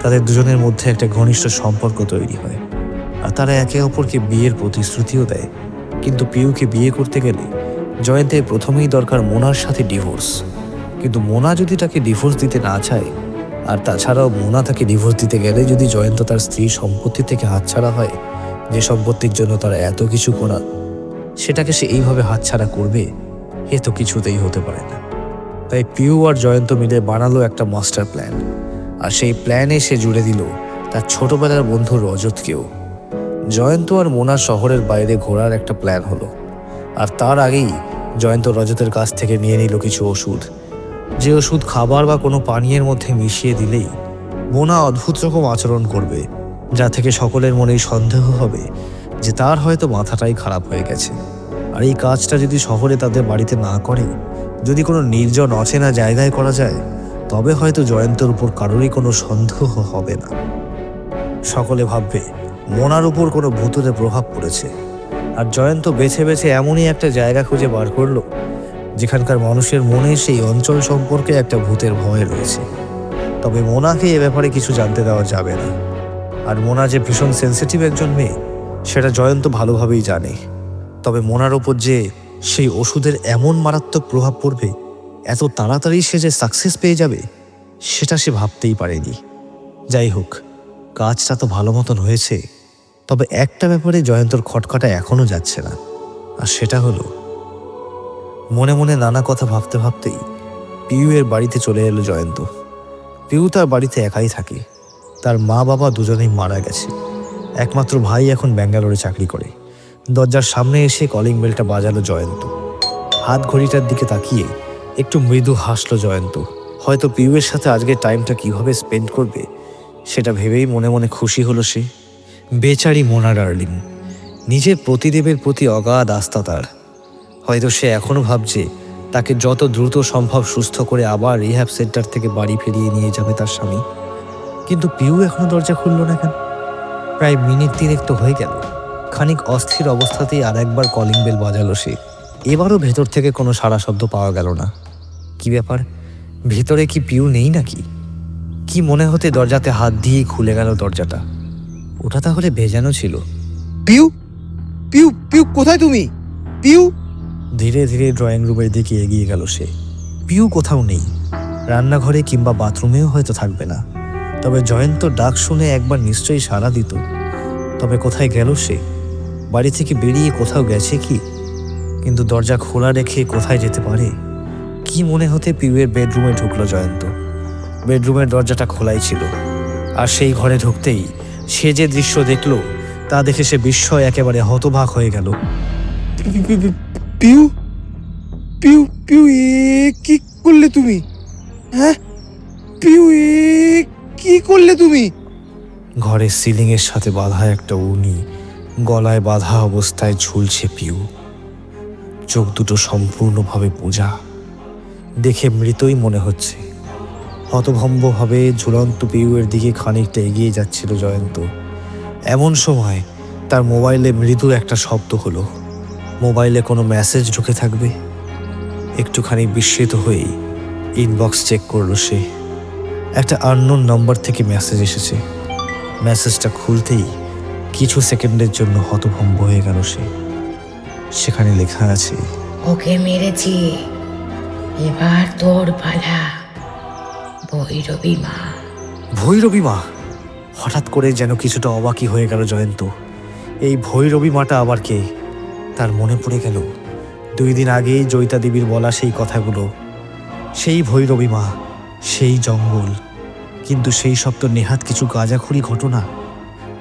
তাদের দুজনের মধ্যে একটা ঘনিষ্ঠ সম্পর্ক তৈরি হয়, আর তারা একে অপরকে বিয়ের প্রতিশ্রুতিও দেয়। কিন্তু পিয়ুকে বিয়ে করতে গেলে জয়ন্তের প্রথমেই দরকার মোনার সাথে ডিভোর্স। কিন্তু মোনা যদি তাকে ডিভোর্স দিতে না চায়, আর তাছাড়াও মোনা তাকে ডিভোর্স দিতে গেলে যদি জয়ন্ত তার স্ত্রীর সম্পত্তি থেকে হাতছাড়া হয়, যে সম্পত্তির জন্য তার এত কিছু করা, সেটাকে সে এইভাবে হাতছাড়া করবে, এ তো কিছুতেই হতে পারে না। তাই পিউ আর জয়ন্ত মিলে বানালো একটা মাস্টার প্ল্যান, আর সেই প্ল্যানে সে জুড়ে দিল তার ছোটবেলার বন্ধু রজতকেও। জয়ন্ত আর মোনা শহরের বাইরে ঘোরার একটা প্ল্যান হলো, আর তার আগেই জয়ন্ত রজতের কাছ থেকে নিয়ে নিল কিছু ওষুধ, যে ওষুধ খাবার বা কোনো পানীয়ের মধ্যে মিশিয়ে দিলেই মোনা অদ্ভুত রকম আচরণ করবে, যা থেকে সকলের মনেই সন্দেহ হবে যে তার হয়তো মাথাটাই খারাপ হয়ে গেছে। আর এই কাজটা যদি শহরে তাদের বাড়িতে না করে, যদি কোনো নির্জন অচেনা জায়গায় করা যায়, তবে হয়তো জয়ন্তের উপর কারোরই কোনো সন্দেহ হবে না। সকলে ভাববে মোনার উপর কোনো ভূতের প্রভাব পড়েছে। আর জয়ন্ত বেছে বেছে এমনই একটা জায়গা খুঁজে বার করলো যেখানকার মানুষের মনে সেই অঞ্চল সম্পর্কে একটা ভূতের ভয় রয়েছে। তবে মোনাকে এ ব্যাপারে কিছু জানতে দেওয়া যাবে না। আর মোনা যে ভীষণ সেন্সিটিভ একজন মেয়ে, সেটা জয়ন্ত ভালোভাবেই জানে। তবে মোনার ওপর যে সেই ওষুধের এমন মারাত্মক প্রভাব পড়বে, এত তাড়াতাড়ি সে যে সাকসেস পেয়ে যাবে, সেটা সে ভাবতেই পারেনি। যাই হোক, কাজটা তো ভালো মতন হয়েছে। তবে একটা ব্যাপারে জয়ন্তর খটকাটা এখনো যাচ্ছে না, আর সেটা হলো মনে মনে নানা কথা ভাবতে ভাবতেই পিউয়ের বাড়িতে চলে এলো জয়ন্ত। পিউ তার বাড়িতে একাই থাকে। তার মা বাবা দুজনেই মারা গেছে। একমাত্র ভাই এখন ব্যাঙ্গালোরে চাকরি করে। দরজার সামনে এসে কলিং বেলটা বাজালো জয়ন্ত। হাত ঘড়িটার দিকে তাকিয়ে একটু মৃদু হাসলো জয়ন্ত। হয়তো পিউয়ের সাথে আজকের টাইমটা কিভাবে স্পেন্ড করবে, সেটা ভেবেই মনে মনে খুশি হলো সে। বেচারি মোনা ডার্লিং, নিজের প্রতিদেবের প্রতি অগাধ আস্থা তার। হয়তো সে এখনো ভাবছে তাকে যত দ্রুত সম্ভব সুস্থ করে আবার রিহ্যাব সেন্টার থেকে বাড়ি ফিরিয়ে নিয়ে যাবে তার স্বামী। কিন্তু পিউ এখনো দরজা খুলল না কেন? প্রায় মিনিট 3 তো হয়ে গেল। খানিক অস্থির অবস্থাতেই আর একবার কলিং বেল বাজালো সে। এবারও ভেতর থেকে কোনো সাড়া শব্দ পাওয়া গেল না। কি ব্যাপার, ভেতরে কি পিউ নেই নাকি? কি মনে হতে দরজাতে হাত দিয়েই খুলে গেল দরজাটা। ওটা তাহলে ভেজানো ছিল। পিউ পিউ পিউ কোথায় তুমি? পিউ! ধীরে ধীরে ড্রয়িং রুমের দিকে এগিয়ে গেল সে। পিউ কোথাও নেই। রান্নাঘরে কিংবা বাথরুমেও হয়তো থাকবে না। তবে জয়ন্ত ডাক শুনে একবার নিশ্চয়ই সাড়া দিত। তবে কোথায় গেল সে? বাড়ি থেকে বেরিয়ে কোথাও গেছে কি? কিন্তু দরজা খোলা রেখে কোথায় যেতে পারে? কি মনে হতে পিউয়ের বেডরুমে ঢুকলো জয়ন্ত। বেডরুমের দরজাটা খোলাই ছিল। আর সেই ঘরে ঢুকতেই সে যে দৃশ্য দেখল, তা দেখে সে বিস্ময় একেবারে হতবাক হয়ে গেল। পিউ পিউ পিউ এ কি করলে তুমি? হ্যাঁ পিউ এ কি করলে তুমি? ঘরের সিলিংয়ের সাথে বাঁধা একটা উনি গলায় বাঁধা অবস্থায় ঝুলছে পিউ। চোখ দুটো সম্পূর্ণভাবে বোঝা, দেখে মৃতই মনে হচ্ছে। হতভম্বভাবে ঝুলন্ত পিউয়ের দিকে খানিকটা এগিয়ে যাচ্ছিল জয়ন্ত। এমন সময় তার মোবাইলে মৃদু একটা শব্দ হলো। মোবাইলে কোনো মেসেজ ঢুকে থাকবে। একটুখানি বিস্মিত হয়েই ইনবক্স চেক করলো সে। একটা আননোন নাম্বার থেকে মেসেজ এসেছে। মেসেজটা খুলতেই কিছু সেকেন্ডের জন্য হতভম্ব হয়ে গেল সে। সেখানে লেখা আছে, ওকে মেরেছি, এবার তোর পালা, ভৈরবী মা। ভৈরবী মা! হঠাৎ করে যেন কিছুটা অবাকই হয়ে গেল জয়ন্ত। এই ভৈরবী মাটা আবার কে? তার মনে পড়ে গেল 2 দিন আগেই জয়িতা দেবীর বলা সেই কথাগুলো, সেই ভৈরবী মা, সেই জঙ্গল, কিন্তু সেই সব তো নেহাত কিছু গাঁজাখুরি ঘটনা।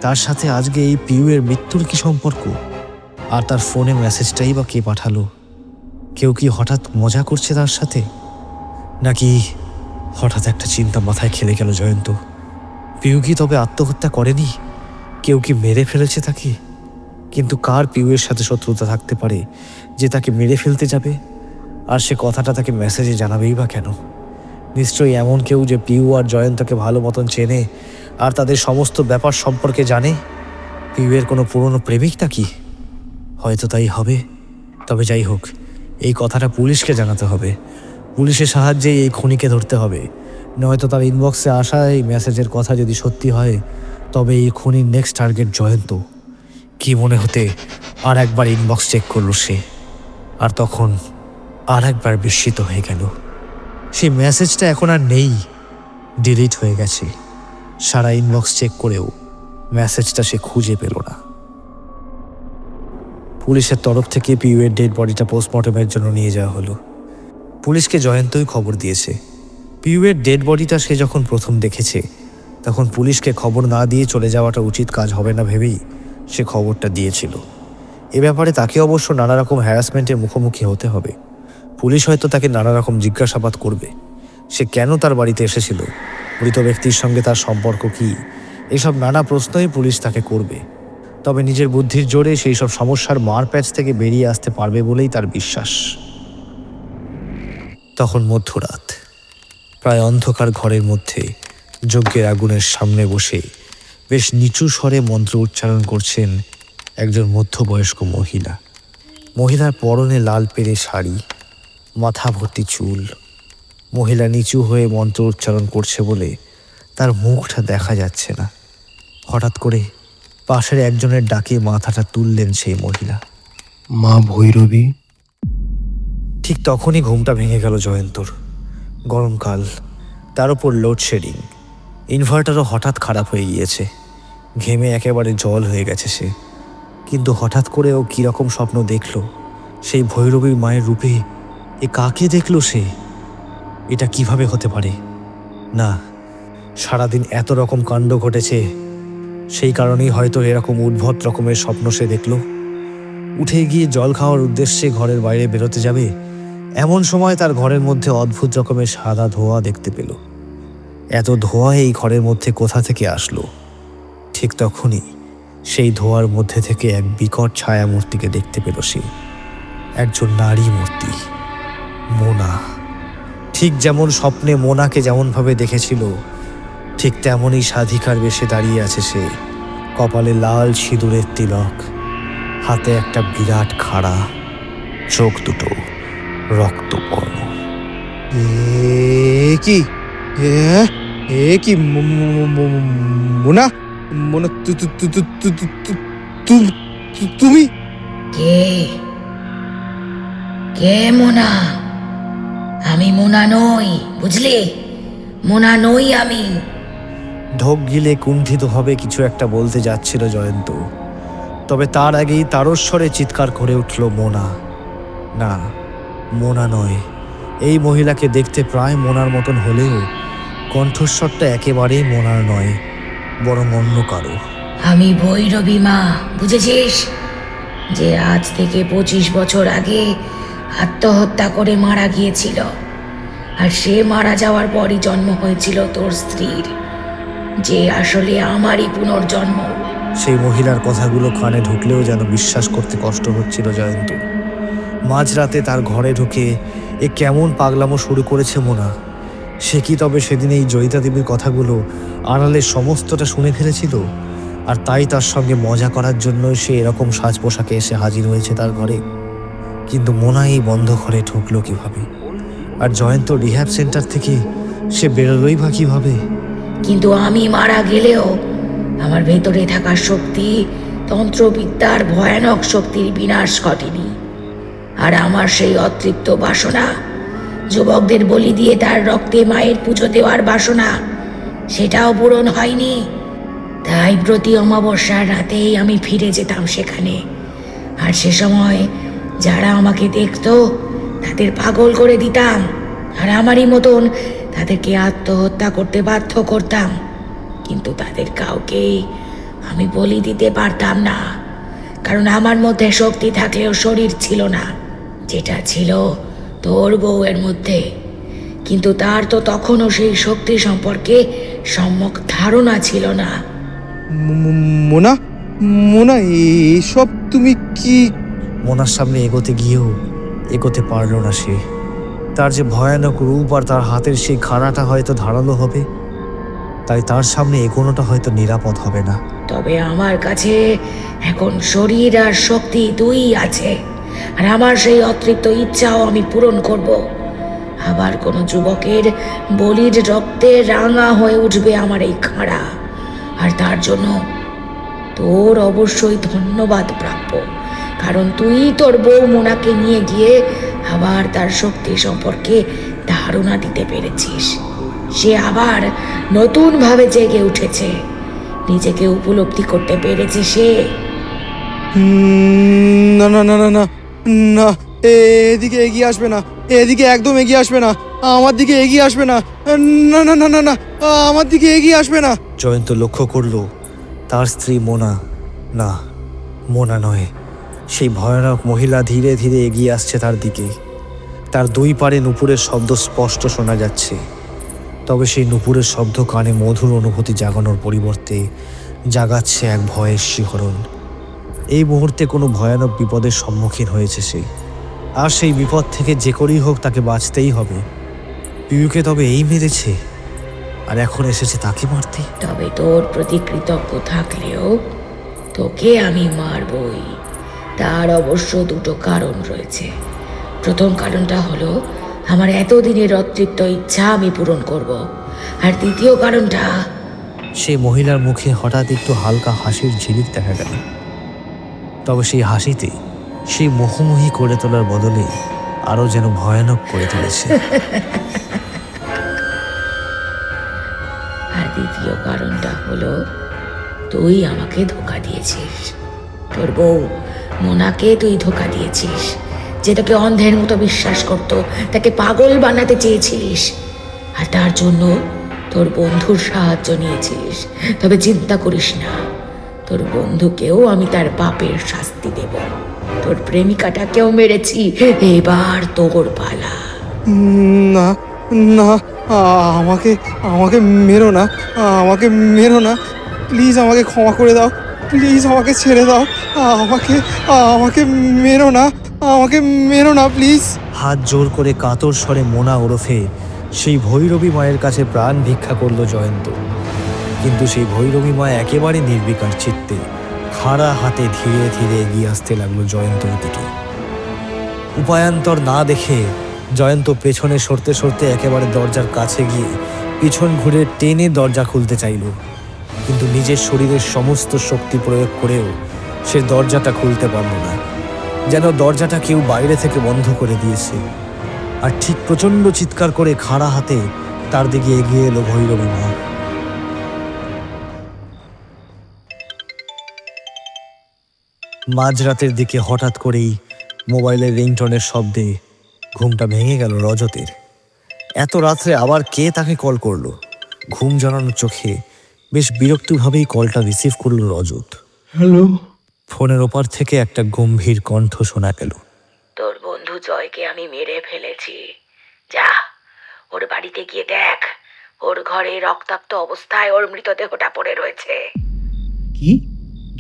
তার সাথে আজকে এই পিউয়ের মৃত্যুর কি সম্পর্ক? আর তার ফোনে মেসেজটাই বা কে পাঠালো? কেউ কি হঠাৎ মজা করছে তার সাথে, নাকি হঠাৎ একটা চিন্তা মাথায় খেলে গেল জয়ন্ত? পিউ কি তবে আত্মহত্যা করেনি? কেউ কি মেরে ফেলেছে তাকে? কিন্তু কার পিউয়ের সাথে শত্রুতা থাকতে পারে যে তাকে মেরে ফেলতে যাবে? আর সে কথাটা তাকে মেসেজে জানাবেই বা কেন? নিশ্চয়ই এমন কেউ যে পিউ আর জয়ন্তকে ভালো মতন চেনে আর তাদের সমস্ত ব্যাপার সম্পর্কে জানে। পিউয়ের কোনো পুরনো প্রেমিক নাকি? হয়তো তাই হবে। তবে যাই হোক, এই কথাটা পুলিশকে জানাতে হবে। পুলিশের সাহায্যে এই খুনিকে ধরতে হবে। নয়তো তার ইনবক্সে আসা এই মেসেজের কথা যদি সত্যি হয়, তবে এই খুনির নেক্সট টার্গেট জয়ন্ত। কি মনে হতে আর একবার ইনবক্স চেক করলো সে, আর তখন আর একবার বিস্মিত হয়ে গেল। সেই মেসেজটা এখন আর নেই, ডিলিট হয়ে গেছে। সারা ইনবক্স চেক করেও মেসেজটা সে খুঁজে পেল না। পুলিশের তরফ থেকে পিউয়ের ডেড বডিটা পোস্টমর্টমের জন্য নিয়ে যাওয়া হলো। পুলিশকে জয়ন্তই খবর দিয়েছে। পিউয়ের ডেড বডিটা সে যখন প্রথম দেখেছে, তখন পুলিশকে খবর না দিয়ে চলে যাওয়াটা উচিত কাজ হবে না ভেবেই সে খবরটা দিয়েছিল। এ ব্যাপারে তাকে অবশ্য নানা রকম হ্যারাসমেন্টের মুখোমুখি হতে হবে। পুলিশ হয়তো তাকে নানা রকম জিজ্ঞাসাবাদ করবে। সে কেন তার বাড়িতে এসেছিল, মৃত ব্যক্তির সঙ্গে তার সম্পর্ক কি, এসব নানা প্রশ্নই পুলিশ তাকে করবে। তবে নিজের বুদ্ধির জোরে সেই সব সমস্যার মারপ্যাচ থেকে বেরিয়ে আসতে পারবে বলেই তার বিশ্বাস। তখন মধ্যরাত, প্রায় অন্ধকার ঘরের মধ্যে যজ্ঞের আগুনের সামনে বসে বেশ নিচু স্বরে মন্ত্র উচ্চারণ করছেন একজন মধ্যবয়স্ক মহিলা। মহিলার পরনে লাল পেরে শাড়ি, মাথা ভর্তি চুল। মহিলা নিচু হয়ে মন্ত্র উচ্চারণ করছে বলে তার মুখটা দেখা যাচ্ছে না। হঠাৎ করে পাশের একজনের ডাকে মাথাটা তুললেন সেই মহিলা। মা ভৈরবী। ঠিক তখনই ঘুমটা ভেঙে গেল জয়ন্তর। গরমকাল, তার উপর লোডশেডিং, ইনভার্টারও হঠাৎ খারাপ হয়ে গিয়েছে। ঘেমে একেবারে জল হয়ে গেছে সে। কিন্তু হঠাৎ করে ও কীরকম স্বপ্ন দেখল, সেই ভৈরবীর মায়ের রূপে। এ কাকে দেখল সে? এটা কিভাবে হতে পারে? না, সারাদিন এত রকম কাণ্ড ঘটেছে, সেই কারণেই হয়তো এরকম উদ্ভট রকমের স্বপ্ন সে দেখল। উঠে গিয়ে জল খাওয়ার উদ্দেশ্যে ঘরের বাইরে বেরোতে যাবে, এমন সময় তার ঘরের মধ্যে অদ্ভুত রকমের সাদা ধোঁয়া দেখতে পেল। এত ধোঁয়া এই ঘরের মধ্যে কোথা থেকে আসলো? ঠিক তখনই সেই ধোঁয়ার মধ্যে থেকে এক বিকট ছায়া মূর্তিকে দেখতে পেল সে। একজন নারী মূর্তি, মোনা। ঠিক যেমন স্বপ্নে মোনাকে যেমনভাবে দেখেছিল, ঠিক তেমনই সাধিকার বেশে দাঁড়িয়ে আছে সে। কপালে লাল সিঁদুরের তিলক, হাতে একটা বিরাট খাড়া, চোখ দুটো রক্তবর্ণ। এ কি এ কি মোনা? মোনা তুমি? কে কে মোনা? আমি মোনা নই, বুঝলি? মোনা নই আমি। ঢোক গিলে কুণ্ঠিতভাবে কিছু একটা বলতে যাচ্ছিল জয়ন্ত, তবে তার আগেই তারস্বরে চিৎকার করে উঠল মোনা। না, মোনা নয়। এই মহিলাকে দেখতে প্রায় মোনার মতন হলেও কণ্ঠস্বরটা একেবারেই মোনার নয়, বরং অন্য কারো। আমি ভৈরবী মা, বুঝেছিস? যে আজ থেকে 25 বছর আগে আত্মহত্যা করে মারা গিয়েছিল। আর সে মারা যাওয়ার পরই জন্ম হয়েছিল তোর স্ত্রীর, যে আসলে আমারই পুনর্জন্ম। সেই মহিলার কথাগুলো কানে ঢুকলেও যেন বিশ্বাস করতে কষ্ট হচ্ছিল জয়ন্ত। মাঝরাতে তার ঘরে ঢুকে এ কেমন পাগলামো শুরু করেছে মোনা। সে কি তবে সেদিন এই জয়িতা দেবীর কথাগুলো আড়ালে সমস্তটা শুনে ফেলেছিল, আর তাই তার সঙ্গে মজা করার জন্য সে এরকম সাজ পোশাকে এসে হাজির হয়েছে তার ঘরে? কিন্তু মোনা এই বন্ধ ঘরে ঢুকলো কিভাবে? আর জয়ন্ত রিহ্যাব সেন্টার থেকে সে বেরোলোই বা কিভাবে? কিন্তু আমি মারা গেলেও আমার ভেতরে থাকা শক্তি তন্ত্রবিদ্যার ভয়ানক শক্তির বিনাশ ঘটেনি। আর আমার সেই অতৃপ্ত বাসনা, যুবকদের বলি দিয়ে তার রক্তে মায়ের পুজো দেওয়ার বাসনা, সেটাও পূরণ হয়নি। তাই প্রতি অমাবস্যার রাতেই আমি ফিরে যেতাম সেখানে। আর সে সময় যারা আমাকে দেখতো তাদের পাগল করে দিতাম, আর আমারই মতন তাদেরকে আত্মহত্যা করতে বাধ্য করতাম। কিন্তু তাদের কাউকেই আমি বলি দিতে পারতাম না, কারণ আমার মধ্যে শক্তি থাকলেও শরীর ছিল না, যেটা ছিল তোর বউয়ের মধ্যে। কিন্তু তার তো তখনও সেই শক্তি সম্পর্কে সম্যক ধারণা ছিল না। মোনা মোনা এসব তুমি কি? মোনার সামনে এগোতে গিয়েও এগোতে পারল না সে। তার যে ভয়ানক রূপ আর তার হাতের সেই খাড়াটা হয়তো ধারালো হবে, তাই তার সামনে এগোনোটা হয়তো নিরাপদ হবে না। তবে আমার কাছে এখন শরীর আর শক্তি দুই আছে, আর আমার সেই অতৃপ্ত ইচ্ছাও আমি পূরণ করব। আবার কোনো যুবকের বলির রক্তে রাঙা হয়ে উঠবে আমার এই খাড়া, আর তার জন্য তোর অবশ্যই ধন্যবাদ প্রাপ্য, কারণ তুই তোর বউ মোনাকে নিয়ে গিয়ে আবার তার শক্তি সম্পর্কে ধারণা দিতে পেরেছিস। সে আবার নতুন ভাবে জেগে উঠেছে, নিজেকে উপলব্ধি করতে পেরেছে সে। না না না না না না, এদিকে এগিয়ে আসবে না, এদিকে একদম এগিয়ে আসবে না, আমার দিকে এগিয়ে আসবে না, না না না না না, আমার দিকে এগিয়ে আসবে না। জয়ন্ত লক্ষ্য করল তার স্ত্রী মোনা, না মোনা নয়, সেই ভয়ানক মহিলা ধীরে ধীরে এগিয়ে আসছে তার দিকে। তার দুই পারে নুপুরের শব্দ স্পষ্ট শোনা যাচ্ছে, তবে সেই নুপুরের শব্দ কানে মধুর অনুভূতি জাগানোর পরিবর্তে জাগাচ্ছে এক ভয়ের শিহরণ। এই মুহূর্তে কোনো ভয়ানক বিপদের সম্মুখীন হয়েছে সে, আর সেই বিপদ থেকে যে করেই হোক তাকে বাঁচতেই হবে। পিউকে তবে এই মেরেছে, আর এখন এসেছে তাকে মারতে। তবে তোর প্রতি কৃতজ্ঞ থাকলেও তোকে আমি মারবই। তার অবশ্য দুটো কারণ রয়েছে। প্রথম কারণটা হলো আমার এতদিনের অতৃপ্ত ইচ্ছা আমি পূরণ করব, আর দ্বিতীয় কারণটা, সেই মহিলার মুখে হঠাৎ একটু হালকা হাসির ঝিলিক দেখা গেল। তবে সেই হাসিতে সেই মুখোমুখি করে তোলার বদলে আরো যেন ভয়ানক করে তুলেছে। আর দ্বিতীয় কারণটা হলো তুই আমাকে ধোঁকা দিয়েছিস। তোর বউ মোনাকে তুই ধোঁকা দিয়েছিস, যে তোকে অন্ধের মতো বিশ্বাস করত, তাকে পাগল বানাতে চেয়েছিলিস, আর তার জন্য তোর বন্ধুর সাহায্য নিয়েছিলিস। তবে চিন্তা করিস না, তোর বন্ধুকেও আমি তার পাপের শাস্তি দেব। তোর প্রেমিকাটাকেও মেরেছি, এবার তোর পালা। না না, আমাকে আমাকে মেরো না, আমাকে মেরো না, প্লিজ আমাকে ক্ষমা করে দাও, প্লিজ আমাকে ছেড়ে দাও, আমাকে আমাকে মেরো না, আমাকে মেরো না প্লিজ। হাত জোর করে কাতর স্বরে মোনা ওরফে সেই ভৈরবী মায়ের কাছে প্রাণ ভিক্ষা করল জয়ন্ত। কিন্তু সেই ভৈরবী মা একেবারে নির্বিকার চিত্তে খাড়া হাতে ধীরে ধীরে এগিয়ে আসতে লাগলো জয়ন্তর দিকে। উপায়ান্তর না দেখে জয়ন্ত পেছনে সরতে সরতে একেবারে দরজার কাছে গিয়ে পিছন ঘুরে টেনে দরজা খুলতে চাইল, কিন্তু নিজের শরীরের সমস্ত শক্তি প্রয়োগ করেও সে দরজাটা খুলতে পারল না। যেন দরজাটা কেউ বাইরে থেকে বন্ধ করে দিয়েছে। আর ঠিক প্রচণ্ড চিৎকার করে খাড়া হাতে তার দিকে এগিয়ে এলো ভৈরবী মা। মাঝরাতের দিকে হঠাৎ করেই মোবাইলের রিংটনের শব্দে ঘুমটা ভেঙে গেল রজতের। এত রাত্রে আবার কে তাকে কল করলো? ঘুম জড়ানো চোখে বেশ বিরক্তিভাবেই কলটা রিসিভ করল রজত। হ্যালো। ফোনের ওপার থেকে একটা গম্ভীর কণ্ঠ শোনা গেল। তোর বন্ধু জয়কে আমি মেরে ফেলেছি। যা, ওর বাড়িতে গিয়ে দেখ, ওর ঘরে রক্তাক্ত অবস্থায় ওর মৃতদেহটা পড়ে রয়েছে। কি?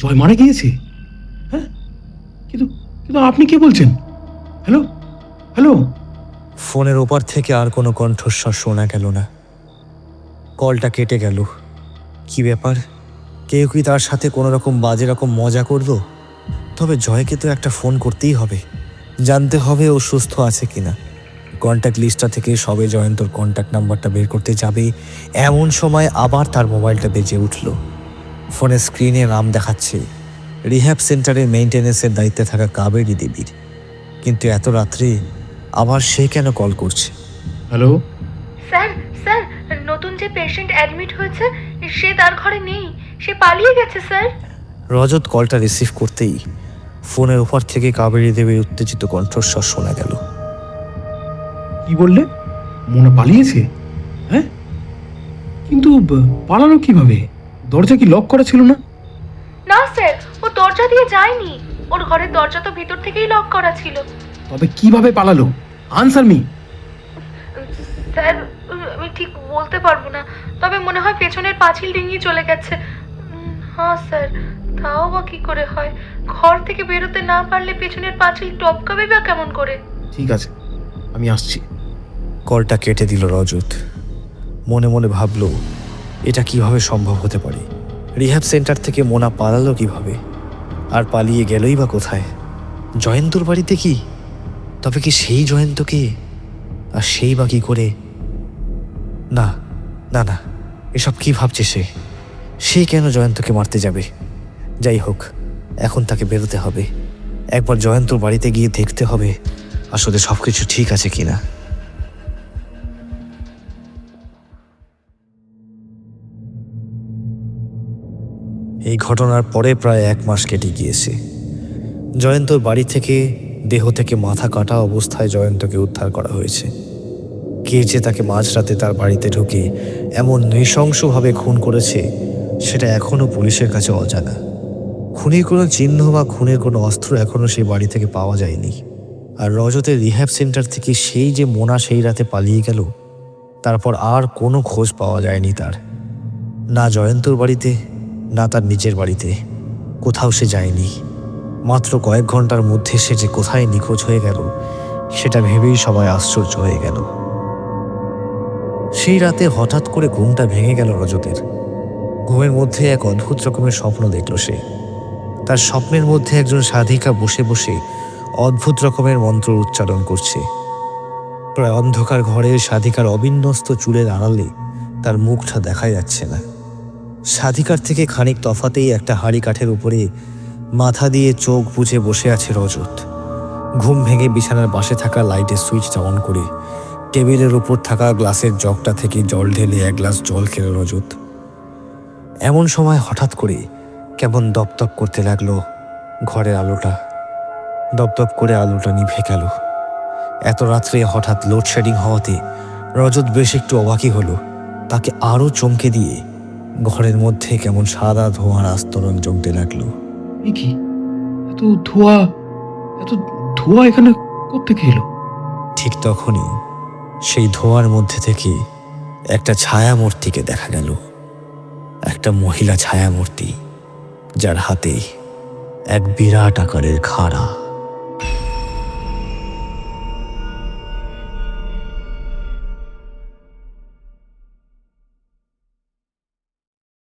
জয় মারা গিয়েছে? হ্যাঁ, কিন্তু কিন্তু আপনি কে বলছেন? Hello hello. ফোনের ওপার থেকে আর কোনো কণ্ঠস্বর শোনা গেল না। কলটা কেটে গেল। কি ব্যাপার? কেউ কি তার সাথে কোনো রকম বাজে রকম মজা করলো? তবে জয়কে তো একটা ফোন করতেই হবে, জানতে হবে ও সুস্থ আছে কিনা। কন্ট্যাক্ট লিস্টটা থেকে সবে জয়ন্তর কন্ট্যাক্ট নাম্বারটা বের করতে যাবে, এমন সময় আবার তার মোবাইলটা বেজে উঠল। ফোনের স্ক্রিনে নাম দেখাচ্ছে রিহ্যাব সেন্টারের মেইনটেনেন্সের দায়িত্বে থাকা কাবেরী দেবীর। কিন্তু এত রাত্রে আবার সে কেন কল করছে? হ্যালো স্যার স্যার, নতুন যে পেশেন্ট অ্যাডমিট হয়েছে সে তার ঘরে নেই, সে পালিয়ে গেছে স্যার। রজত কলটা রিসিভ করতেই ফোনের উপর থেকে কাবেরী দেবীর উত্তেজিত কণ্ঠস্বর শোনা গেল। কি বললে? মোনা পালিয়েছে? হ্যাঁ, কিন্তু পালালো কিভাবে? দরজা কি লক করা ছিল না? না স্যার, ও দরজা দিয়ে যায়নি। ওর ঘরের দরজা তো ভেতর থেকেই লক করা ছিল। তবে কিভাবে পালালো? Answer me. স্যার, আমি ঠিক বলতে পারবো না, তবে মনে হয় পেছনের পাঁচিল ডিঙিয়ে চলে গেছে। হ্যাঁ স্যার, তাও বা কি করে হয়? ঘর থেকে বেরোতে না পারলে পেছনের পাঁচিল টপকাবে বা কেমন করে? ঠিক আছে, আমি আসছি। কলটা কেটে দিল রজত। মনে মনে ভাবল, এটা কিভাবে সম্ভব হতে পারে? রিহ্যাব সেন্টার থেকে মোনা পালালো কিভাবে? আর পালিয়ে গেলই বা কোথায়? জয়ন্তর বাড়িতে কি? তবে কি সেই জয়ন্তকে? আর সেই বা কি করে? না না না, এসব কি ভাবছে সে? সে কেন জয়ন্তকে মারতে যাবে? যাই হোক, এখন তাকে বেরোতে হবে। একবার জয়ন্তর বাড়িতে গিয়ে দেখতে হবে আসলে সবকিছু ঠিক আছে কিনা। এই ঘটনার পরে প্রায় 1 মাস কেটে গিয়েছে। জয়ন্তর বাড়ি থেকে দেহ থেকে মাথা কাটা অবস্থায় জয়ন্তকে উদ্ধার করা হয়েছে। কে যে তাকে মাঝরাতে তার বাড়িতে ঢুকে এমন নৃশংসভাবে খুন করেছে সেটা এখনও পুলিশের কাছে অজানা। খুনের কোনো চিহ্ন বা খুনের কোনো অস্ত্র এখনও সেই বাড়ি থেকে পাওয়া যায়নি। আর রজতের রিহ্যাব সেন্টার থেকে সেই যে মোনা সেই রাতে পালিয়ে গেল, তারপর আর কোনো খোঁজ পাওয়া যায়নি তার। না জয়ন্তর বাড়িতে, না তার নিজের বাড়িতে, কোথাও সে যায়নি। মাত্র কয়েক ঘন্টার মধ্যে সে যে কোথায় নিখোঁজ হয়ে গেল সেটা ভেবেই সবাই আশ্চর্য হয়ে গেল। সেই রাতে হঠাৎ করে ঘুমটা ভেঙে গেল রজতের। ঘুমের মধ্যে এক অদ্ভুত রকমের স্বপ্ন দেখল সে। তার স্বপ্নের মধ্যে একজন সাধিকা বসে বসে অদ্ভুত রকমের মন্ত্র উচ্চারণ করছে। প্রায় অন্ধকার ঘরে সাধিকার অবিন্যস্ত চুলের আড়ালে তার মুখটা দেখা যাচ্ছে না। সাধিকার থেকে খানিক তফাতেই একটা হাঁড়ি কাঠের উপরে মাথা দিয়ে চোখ বুজে বসে আছে রজত। ঘুম ভেঙে বিছানার পাশে থাকা লাইটের সুইচটা অন করে টেবিলের উপর থাকা গ্লাসের জগটা থেকে জল ঢেলে 1 গ্লাস জল খেল রজত। এমন সময় হঠাৎ করে কেমন দপদপ করতে লাগলো ঘরের আলোটা। দপদপ করে আলোটা নিভে গেল। এত রাত্রে হঠাৎ লোডশেডিং হওয়াতে রজত বেশ একটু অবাকই হলো। তাকে আরও চমকে দিয়ে ঘরের মধ্যে কেমন সাদা ধোঁয়ার আস্তরণ জমতে লাগলো। এ কি? এত ধোঁয়া, এত ধোঁয়া এখানে কোত্থেকে এলো? ঠিক তখনই সেই ধোঁয়ার মধ্যে থেকে একটা ছায়ামূর্তিকে দেখা গেল। একটা মহিলা ছায়ামূর্তি, যার হাতে এক বিরাট আকারের খাড়া।